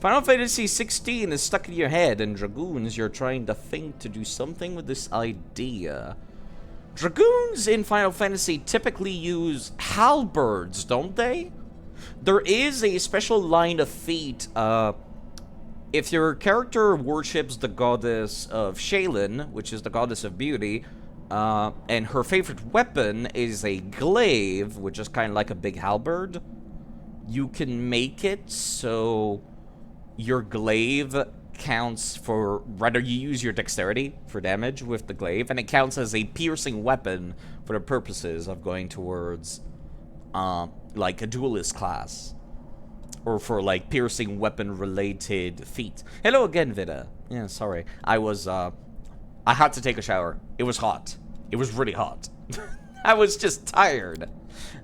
A: Final Fantasy 16 is stuck in your head, and Dragoons, you're trying to think to do something with this idea. Dragoons in Final Fantasy typically use halberds, don't they? There is a special line of feat, if your character worships the goddess of Shaylin, which is the goddess of beauty, and her favorite weapon is a glaive, which is kind of like a big halberd, you can make it so your glaive counts for, rather you use your dexterity for damage with the glaive, and it counts as a piercing weapon for the purposes of going towards, like a duelist class. Or for, like, piercing weapon-related feat. Hello again, Vida. Yeah, sorry. I had to take a shower. It was hot. It was really hot. I was just tired.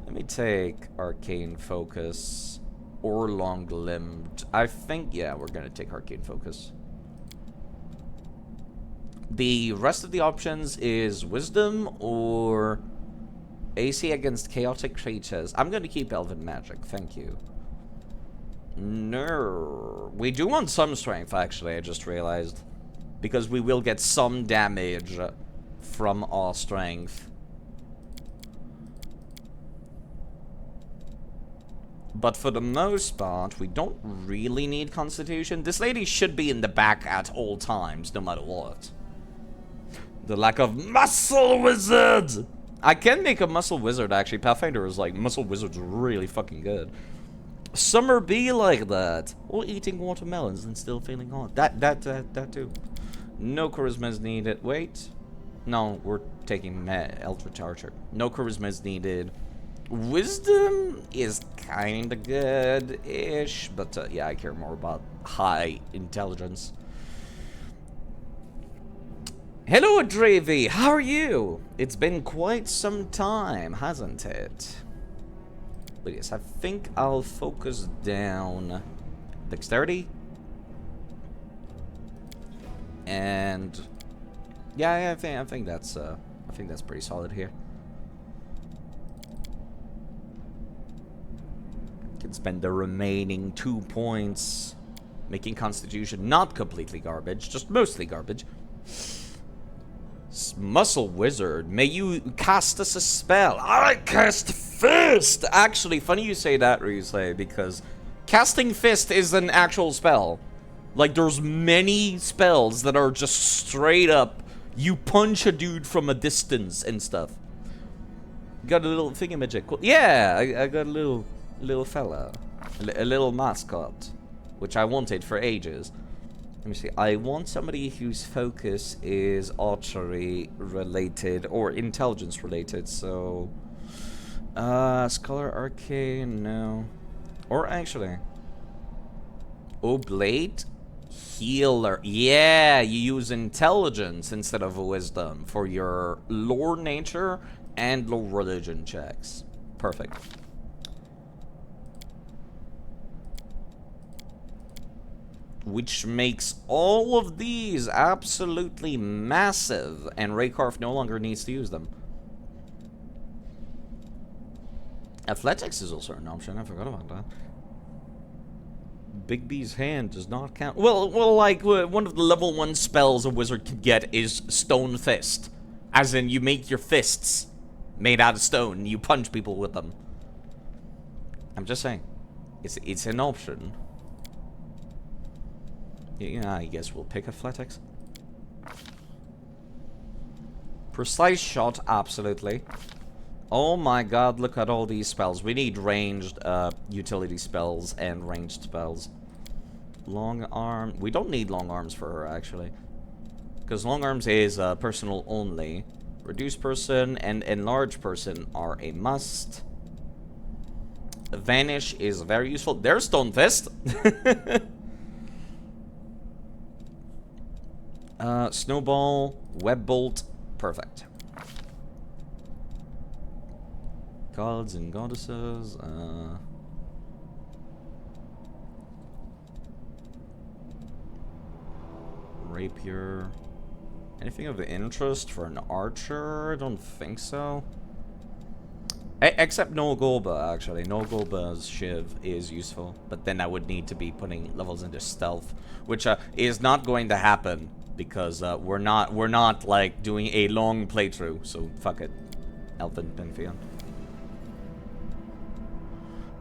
A: Let me take Arcane Focus. Or Long-Limbed. I think, yeah, we're gonna take Arcane Focus. The rest of the options is Wisdom or AC against Chaotic Creatures. I'm gonna keep Elven Magic, thank you. No. We do want some strength, actually, I just realized. Because we will get some damage from our strength. But for the most part, we don't really need Constitution. This lady should be in the back at all times, no matter what. The lack of Muscle Wizard! I can make a Muscle Wizard, actually. Pathfinder is like, Muscle Wizard's really fucking good. Summer be like that. Or eating watermelons and still feeling hot. That too. No charisma is needed. Wait. No, we're taking Eldritch Archer. No charisma is needed. Wisdom is kinda good-ish. But yeah, I care more about high intelligence. Hello, Dravy. How are you? It's been quite some time, hasn't it? But yes, I think I'll focus down dexterity. And yeah, I think that's pretty solid here. Can spend the remaining 2 points making Constitution not completely garbage, just mostly garbage. Muscle Wizard, may you cast us a spell. I cast Fist! Actually, funny you say that, Risley, because casting Fist is an actual spell. Like, there's many spells that are just straight up, you punch a dude from a distance and stuff. Got a little thingamajig. Cool. Yeah, I got a little fella. A little mascot, which I wanted for ages. Let me see. I want somebody whose focus is archery related or intelligence related. So, Scholar Arcane, no. Or actually, Oblate Healer. Yeah, you use intelligence instead of wisdom for your lore nature and lore religion checks. Perfect. Which makes all of these absolutely massive, and Raycarf no longer needs to use them. Athletics is also an option, I forgot about that. Big B's hand does not count. Well, like, one of the level 1 spells a wizard can get is Stone Fist. As in, you make your fists made out of stone, and you punch people with them. I'm just saying. It's an option. Yeah, I guess we'll pick Athletics. Precise Shot, absolutely. Oh my god, look at all these spells. We need ranged utility spells and ranged spells. Long Arm. We don't need Long Arms for her, actually. Because Long Arms is personal only. Reduce Person and Enlarge Person are a must. Vanish is very useful. There's Stone Fist! Snowball, Web Bolt, perfect. Gods and Goddesses, Rapier. Anything of interest for an archer? I don't think so. Except no Golba, actually. No Golba's Shiv is useful, but then I would need to be putting levels into stealth, which is not going to happen because we're not like doing a long playthrough. So fuck it, Elfin Pantheon.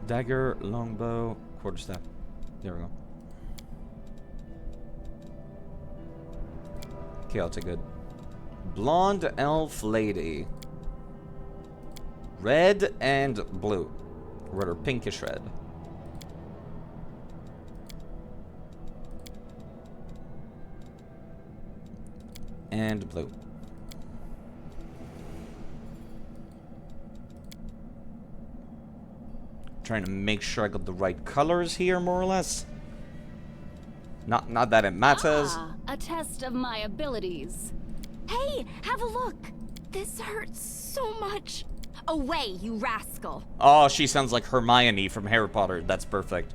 A: Dagger, longbow, quarterstaff. There we go. Chaotic good. Blonde elf lady. Red and blue. Rather pinkish red. And blue. Trying to make sure I got the right colors here, more or less. Not that it matters.
H: Ah, a test of my abilities. Hey, have a look. This hurts so much. Away, you rascal.
A: Oh, she sounds like Hermione from Harry Potter. That's perfect.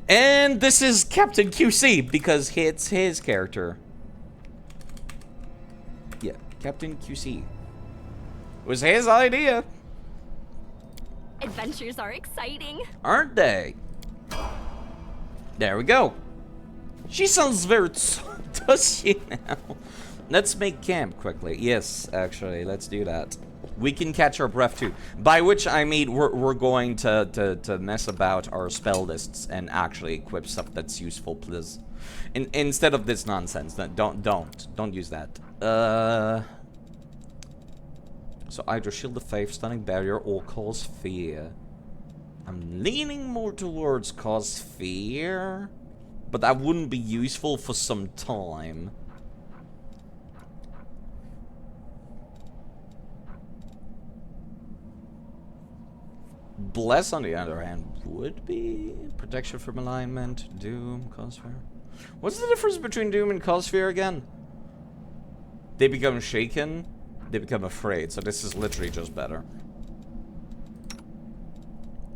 A: And this is Captain QC because it's his character. Yeah, Captain QC. It was his idea.
H: Adventures are exciting.
A: Aren't they? There we go. She sounds very... Does she now? Let's make camp quickly. Yes, actually, let's do that. We can catch our breath too. By which I mean we're going to mess about our spell lists and actually equip stuff that's useful, please. Instead of this nonsense. Don't use that. So either Shield of Faith, Stunning Barrier, or Cause Fear. I'm leaning more towards Cause Fear, but that wouldn't be useful for some time. Bless, on the other hand, would be protection from alignment, Doom, Cause Fear. What's the difference between Doom and Cause Fear again? They become shaken. They become afraid, so this is literally just better.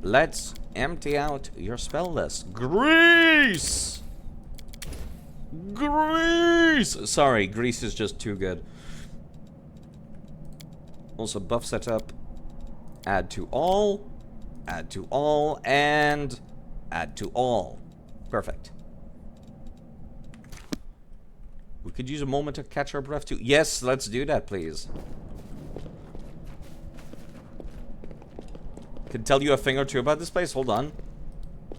A: Let's empty out your spell list. Grease! Grease! Sorry, Grease is just too good. Also, buff setup. Add to all. Add to all. And add to all. Perfect. We could use a moment to catch our breath too. Yes, let's do that, please. Can tell you a thing or two about this place. Hold on.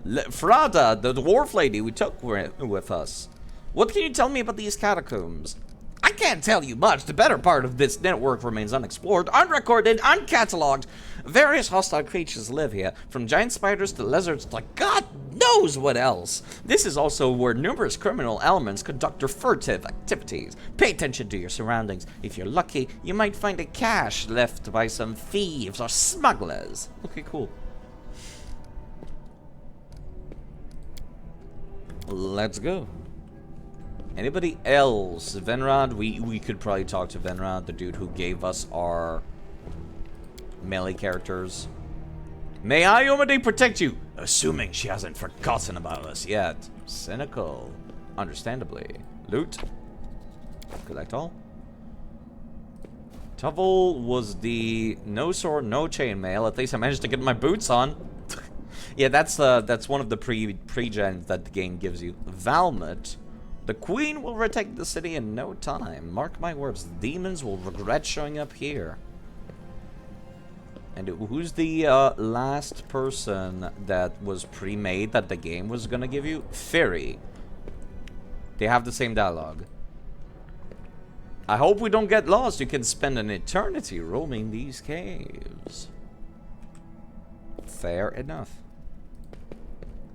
A: Frada, the dwarf lady we took with us. What can you tell me about these catacombs? I can't tell you much. The better part of this network remains unexplored, unrecorded, uncatalogued. Various hostile creatures live here, from giant spiders to lizards to God knows what else. This is also where numerous criminal elements conduct their furtive activities. Pay attention to your surroundings. If you're lucky, you might find a cache left by some thieves or smugglers. Okay, cool. Let's go. Anybody else? Venrod? We could probably talk to Venrod, the dude who gave us our melee characters. May I, Omade, protect you? Assuming she hasn't forgotten about us yet. Cynical. Understandably. Loot. Collect all. Tuvel was the no sword, no chainmail. At least I managed to get my boots on. Yeah, that's one of the pre-gens that the game gives you. Valmet. The queen will retake the city in no time. Mark my words, the demons will regret showing up here. And who's the last person that was pre-made that the game was gonna give you? Fairy. They have the same dialogue. I hope we don't get lost. You can spend an eternity roaming these caves. Fair enough.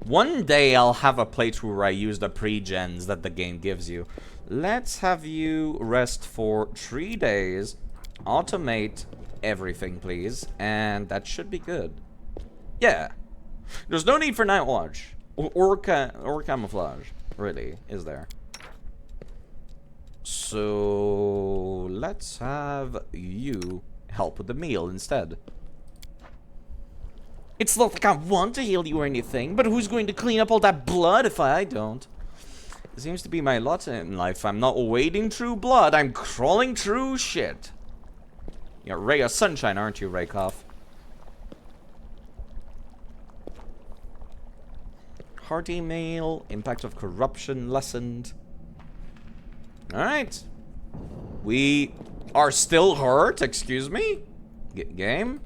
A: One day I'll have a playthrough where I use the pre-gens that the game gives you. Let's have you rest for 3 days. Automate everything, please. And that should be good. Yeah. There's no need for night watch. Or camouflage. Really, is there? So let's have you help with the meal instead. It's not like I want to heal you or anything, but who's going to clean up all that blood if I don't? It seems to be my lot in life. I'm not wading through blood, I'm crawling through shit. You're a ray of sunshine, aren't you, Raykov? Heart email. Impact of corruption lessened. Alright. We are still hurt, excuse me? Game?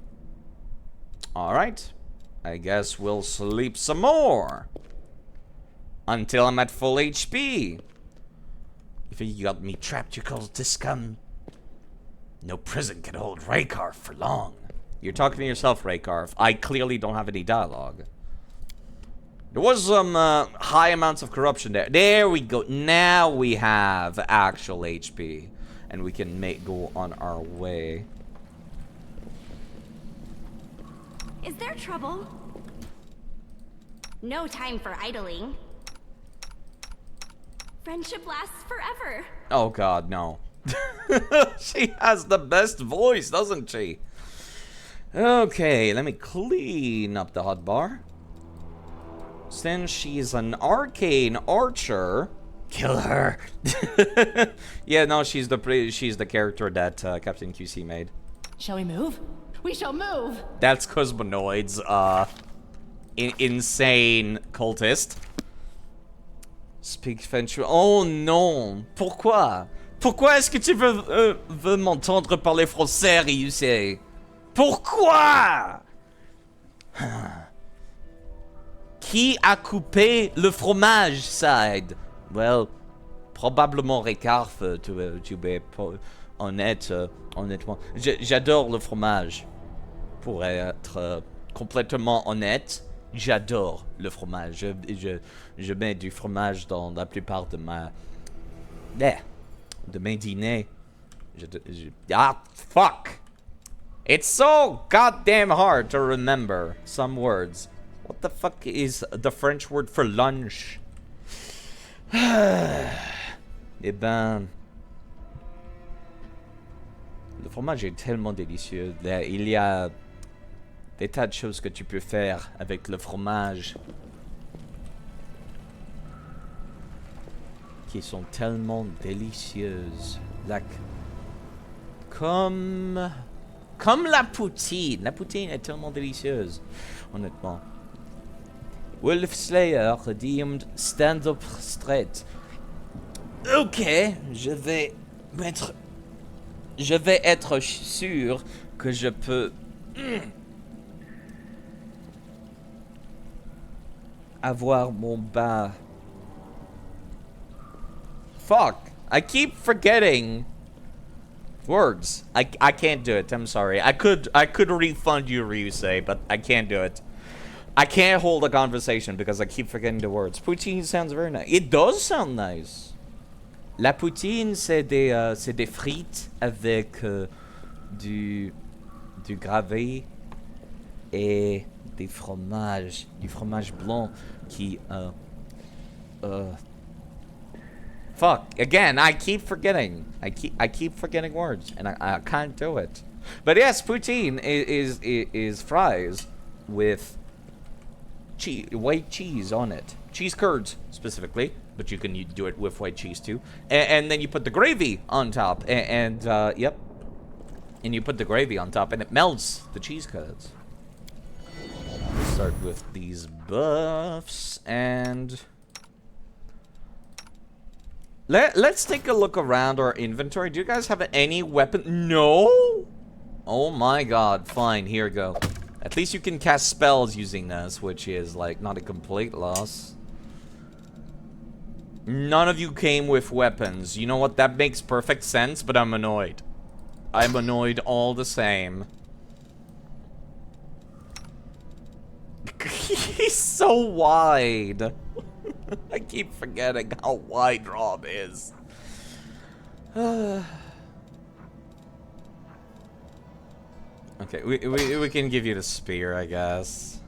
A: Alright. I guess we'll sleep some more. Until I'm at full HP. If you got me trapped, you call this scum. No prison can hold Raycarf for long. You're talking to yourself, Raycarf. I clearly don't have any dialogue. There was some high amounts of corruption there. There we go. Now we have actual HP. And we can go on our way.
H: Is there trouble? No time for idling. Friendship lasts forever.
A: Oh god, no. She has the best voice, doesn't she? Okay, let me clean up the hotbar. Since she's an arcane archer, kill her. Yeah, no, she's the character that Captain QC made.
G: Shall we move? We shall move!
A: That's Cosmonoid's insane cultist. Speak French. Oh non! Pourquoi? Pourquoi est-ce que tu veux m'entendre parler français, Ryusei? Pourquoi? Qui a coupé le fromage, Side? Well, probablement Raycarf, tu es honnête, honnêtement. J'adore le fromage. Pour être complètement honnête, j'adore le fromage. Je mets du fromage dans la plupart de mes dîners. Ah, fuck! It's so goddamn hard to remember some words. What the fuck is the French word for lunch? Eh ben... Le fromage est tellement délicieux. Il y a des tas de choses que tu peux faire avec le fromage qui sont tellement délicieuses. Comme la poutine. La poutine est tellement délicieuse, honnêtement. Wolf Slayer redeemed stand-up straight. Ok, je vais être sûr que je peux avoir mon bas. Fuck, I keep forgetting words. I can't do it. I'm sorry. I could refund you, Ryusei, but I can't do it. I can't hold a conversation because I keep forgetting the words. Poutine sounds very nice. It does sound nice. La poutine, c'est des frites avec du gravy et du fromage blanc qui fuck, again, I keep forgetting. I keep forgetting words and I can't do it. But yes, poutine is fries with white cheese on it. Cheese curds, specifically. But you can do it with white cheese, too. And then you put the gravy on top. Yep. And you put the gravy on top, and it melts the cheese curds. Start with these buffs, and... Let's take a look around our inventory. Do you guys have any weapon? No? Oh my god. Fine, here we go. At least you can cast spells using this, which is, like, not a complete loss. None of you came with weapons. You know what? That makes perfect sense, but I'm annoyed. I'm annoyed all the same. He's so wide. I keep forgetting how wide Rob is. Okay, we can give you the spear, I guess.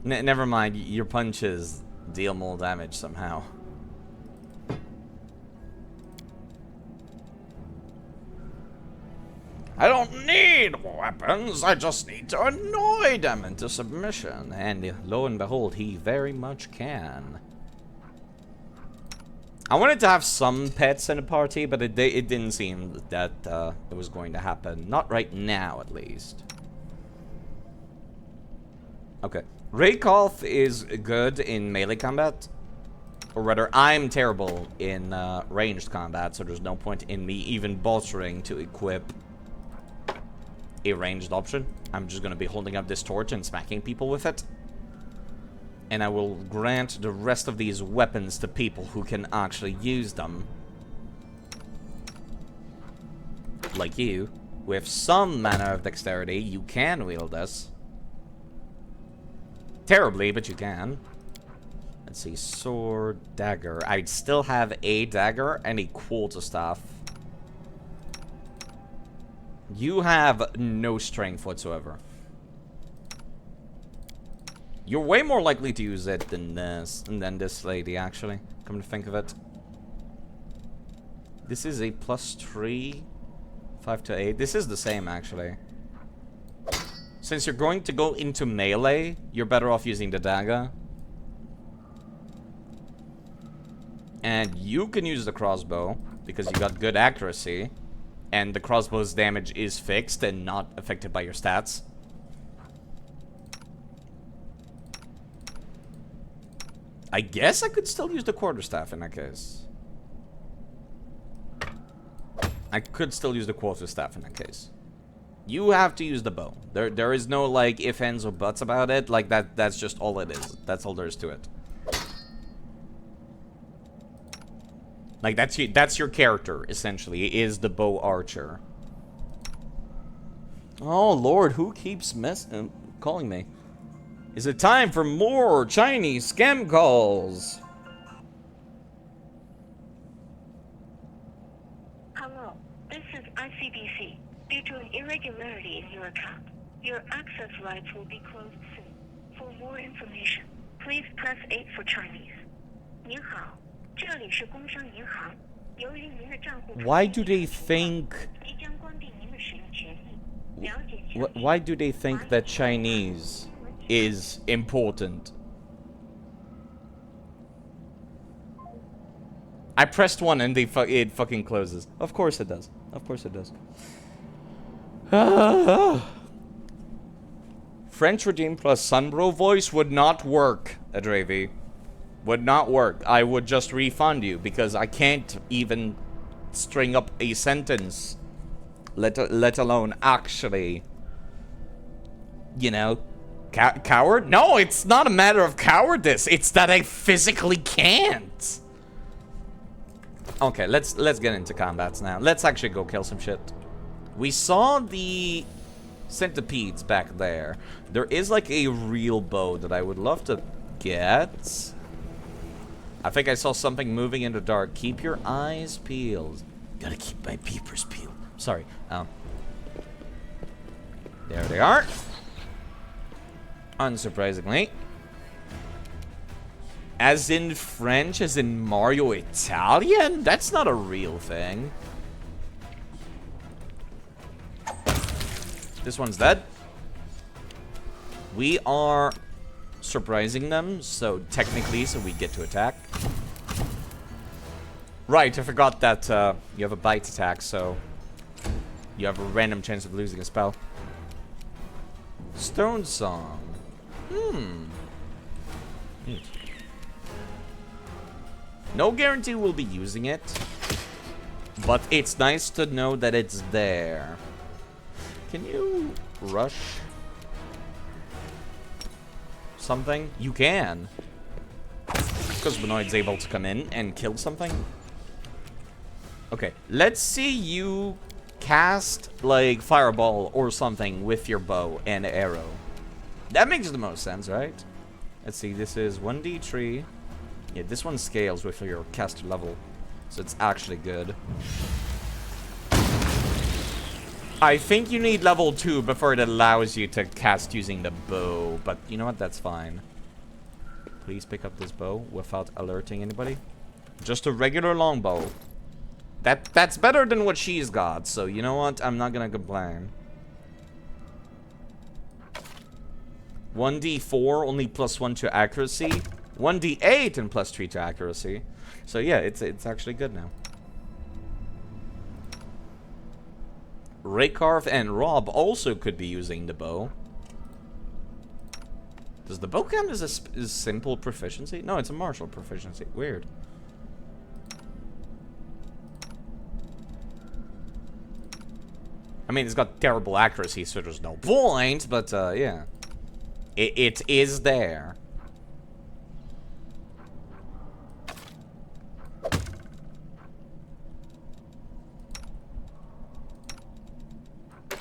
A: Never mind, your punches deal more damage somehow. I don't need weapons, I just need to annoy them into submission. And lo and behold, he very much can. I wanted to have some pets in the party, but it didn't seem that it was going to happen. Not right now, at least. Okay. Raykoff is good in melee combat. Or rather, I'm terrible in ranged combat, so there's no point in me even bothering to equip a ranged option. I'm just gonna be holding up this torch and smacking people with it. And I will grant the rest of these weapons to people who can actually use them. Like you. With some manner of dexterity, you can wield this. Terribly, but you can. Let's see, sword, dagger. I'd still have a dagger and a quarter staff. You have no strength whatsoever. You're way more likely to use it than this lady, actually. Come to think of it. This is a +3. 5 to 8. This is the same, actually. Since you're going to go into melee, you're better off using the dagger. And you can use the crossbow, because you got good accuracy. And the crossbow's damage is fixed and not affected by your stats. I guess I could still use the quarterstaff in that case. I could still use the quarterstaff in that case. You have to use the bow. There is no, like, ifs, ands, or buts about it. Like, that's just all it is. That's all there is to it. Like, that's your character, essentially, is the bow archer. Oh, Lord, who keeps calling me? Is it time for more Chinese scam calls?
D: Hello, this is ICBC. Due to an irregularity in your account, your access rights will be closed soon. For more information, please press 8 for Chinese. 您好，这里是工商银行。由于您的账户
A: Why do they think...
D: 即将关闭您的使用权益。了解详情
A: Why do they think that Chinese is important? I pressed 1 and it fucking closes. Of course it does. Of course it does. French regime plus Sunbro voice would not work, Adravi. Would not work. I would just refund you because I can't even string up a sentence. Let alone actually, you know, coward? No, it's not a matter of cowardice. It's that I physically can't. Okay, let's get into combats now. Let's actually go kill some shit. We saw the centipedes back there. There is like a real bow that I would love to get. I think I saw something moving in the dark. Keep your eyes peeled. Gotta keep my peepers peeled. Sorry. There they are. Unsurprisingly. As in French, as in Mario Italian? That's not a real thing. This one's dead. We are surprising them, so technically, we get to attack. Right, I forgot that you have a bite attack, so you have a random chance of losing a spell. Stone Song. No guarantee we'll be using it, but it's nice to know that it's there. Can you rush something? You can. Cosmonoid's able to come in and kill something. Okay, let's see you cast, like, fireball or something with your bow and arrow. That makes the most sense, right? Let's see, this is 1d3. Yeah, this one scales with your caster level, so it's actually good. I think you need level 2 before it allows you to cast using the bow, but you know what, that's fine. Please pick up this bow without alerting anybody. Just a regular longbow. That's better than what she's got, so you know what, I'm not gonna complain. 1d4, only +1 to accuracy. 1d8 and +3 to accuracy. So yeah, it's actually good now. Raycarve and Rob also could be using the bow. Does the bow count as a simple proficiency? No, it's a martial proficiency. Weird. I mean, it's got terrible accuracy, so there's no point, but yeah. It is there.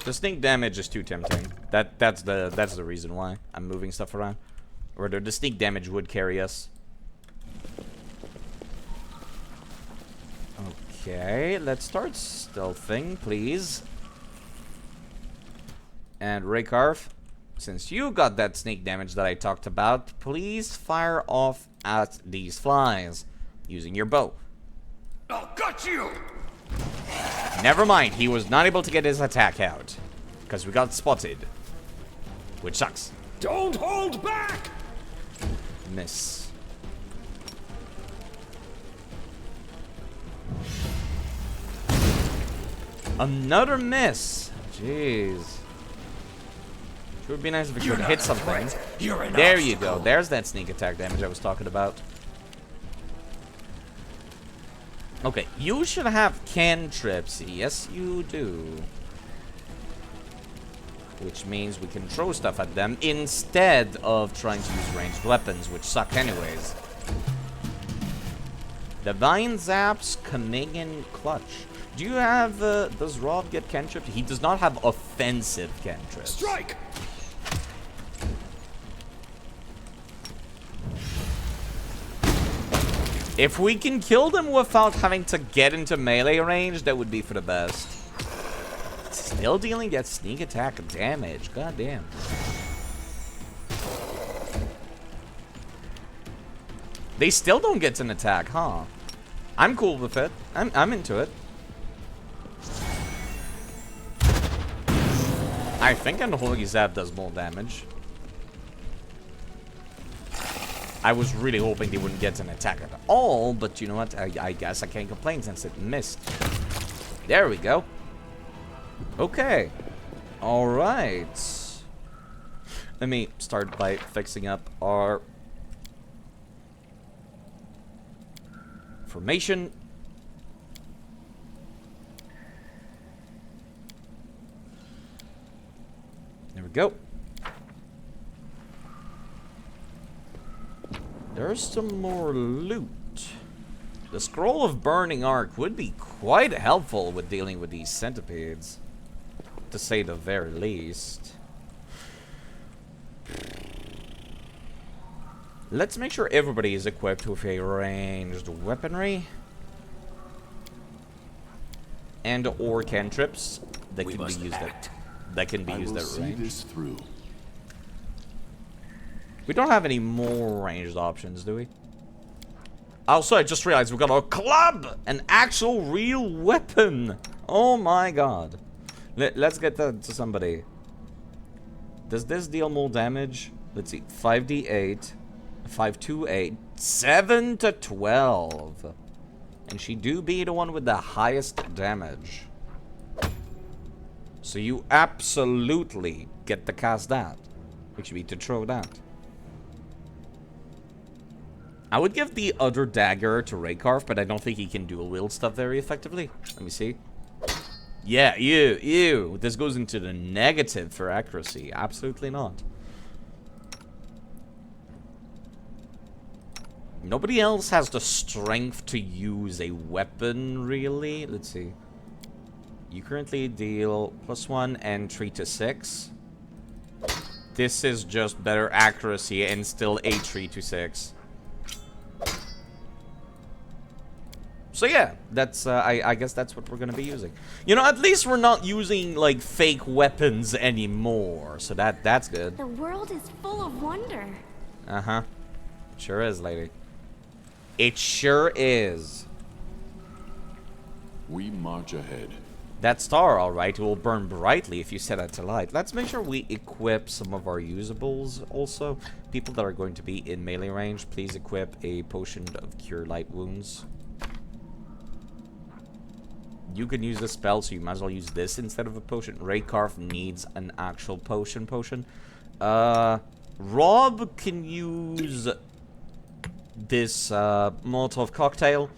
A: The sneak damage is too tempting. That's the reason why I'm moving stuff around. Or the sneak damage would carry us. Okay, let's start stealthing, please. And Raycarve, since you got that sneak damage that I talked about, please fire off at these flies using your bow.
B: I'll got you!
A: Never mind, he was not able to get his attack out. Because we got spotted. Which sucks.
C: Don't hold back!
A: Miss. Another miss. Jeez. It would be nice if we could hit something. There you go. There's that sneak attack damage I was talking about. Okay, you should have cantrips. Yes, you do. Which means we can throw stuff at them instead of trying to use ranged weapons, which suck anyways. Divine Zaps, Canadian Clutch. Do you have, does Rob get cantrips? He does not have offensive cantrips.
C: Strike!
A: If we can kill them without having to get into melee range, that would be for the best. Still dealing that sneak attack damage. God damn. They still don't get an attack, huh? I'm cool with it. I'm into it. I think Unholy Zap does more damage. I was really hoping they wouldn't get an attack at all, but you know what? I guess I can't complain since it missed. There we go. Okay. Alright. Let me start by fixing up our formation. There we go. There's some more loot. The Scroll of Burning Arc would be quite helpful with dealing with these centipedes, to say the very least. Let's make sure everybody is equipped with a ranged weaponry and or cantrips that can be used at range. We don't have any more ranged options, do we? Also, I just realized we've got a club! An actual real weapon! Oh my god. Let's get that to somebody. Does this deal more damage? Let's see. 5d8. 5 to 8. 7 to 12. And she do be the one with the highest damage. So you absolutely get to cast that. Which would be to throw that. I would give the other dagger to Raycarve, but I don't think he can dual wield stuff very effectively. Let me see. Yeah, ew. This goes into the negative for accuracy. Absolutely not. Nobody else has the strength to use a weapon, really. Let's see. You currently deal +1 and 3 to 6. This is just better accuracy and still a 3 to 6. So yeah, that's I guess that's what we're gonna be using. You know, at least we're not using like fake weapons anymore. So that's good.
H: The world is full of wonder.
A: Uh-huh. Sure is, lady. It sure is.
I: We march ahead,
A: That star, alright, will burn brightly if you set it to light. Let's make sure we equip some of our usables also. People that are going to be in melee range, please equip a potion of cure light wounds. You can use this spell, so you might as well use this instead of a potion. Raycarf needs an actual potion. Rob can use this Molotov cocktail.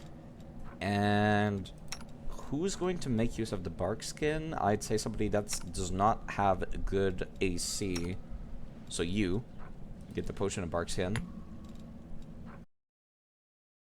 A: And who's going to make use of the bark skin? I'd say somebody that does not have good AC. So you get the potion of bark skin.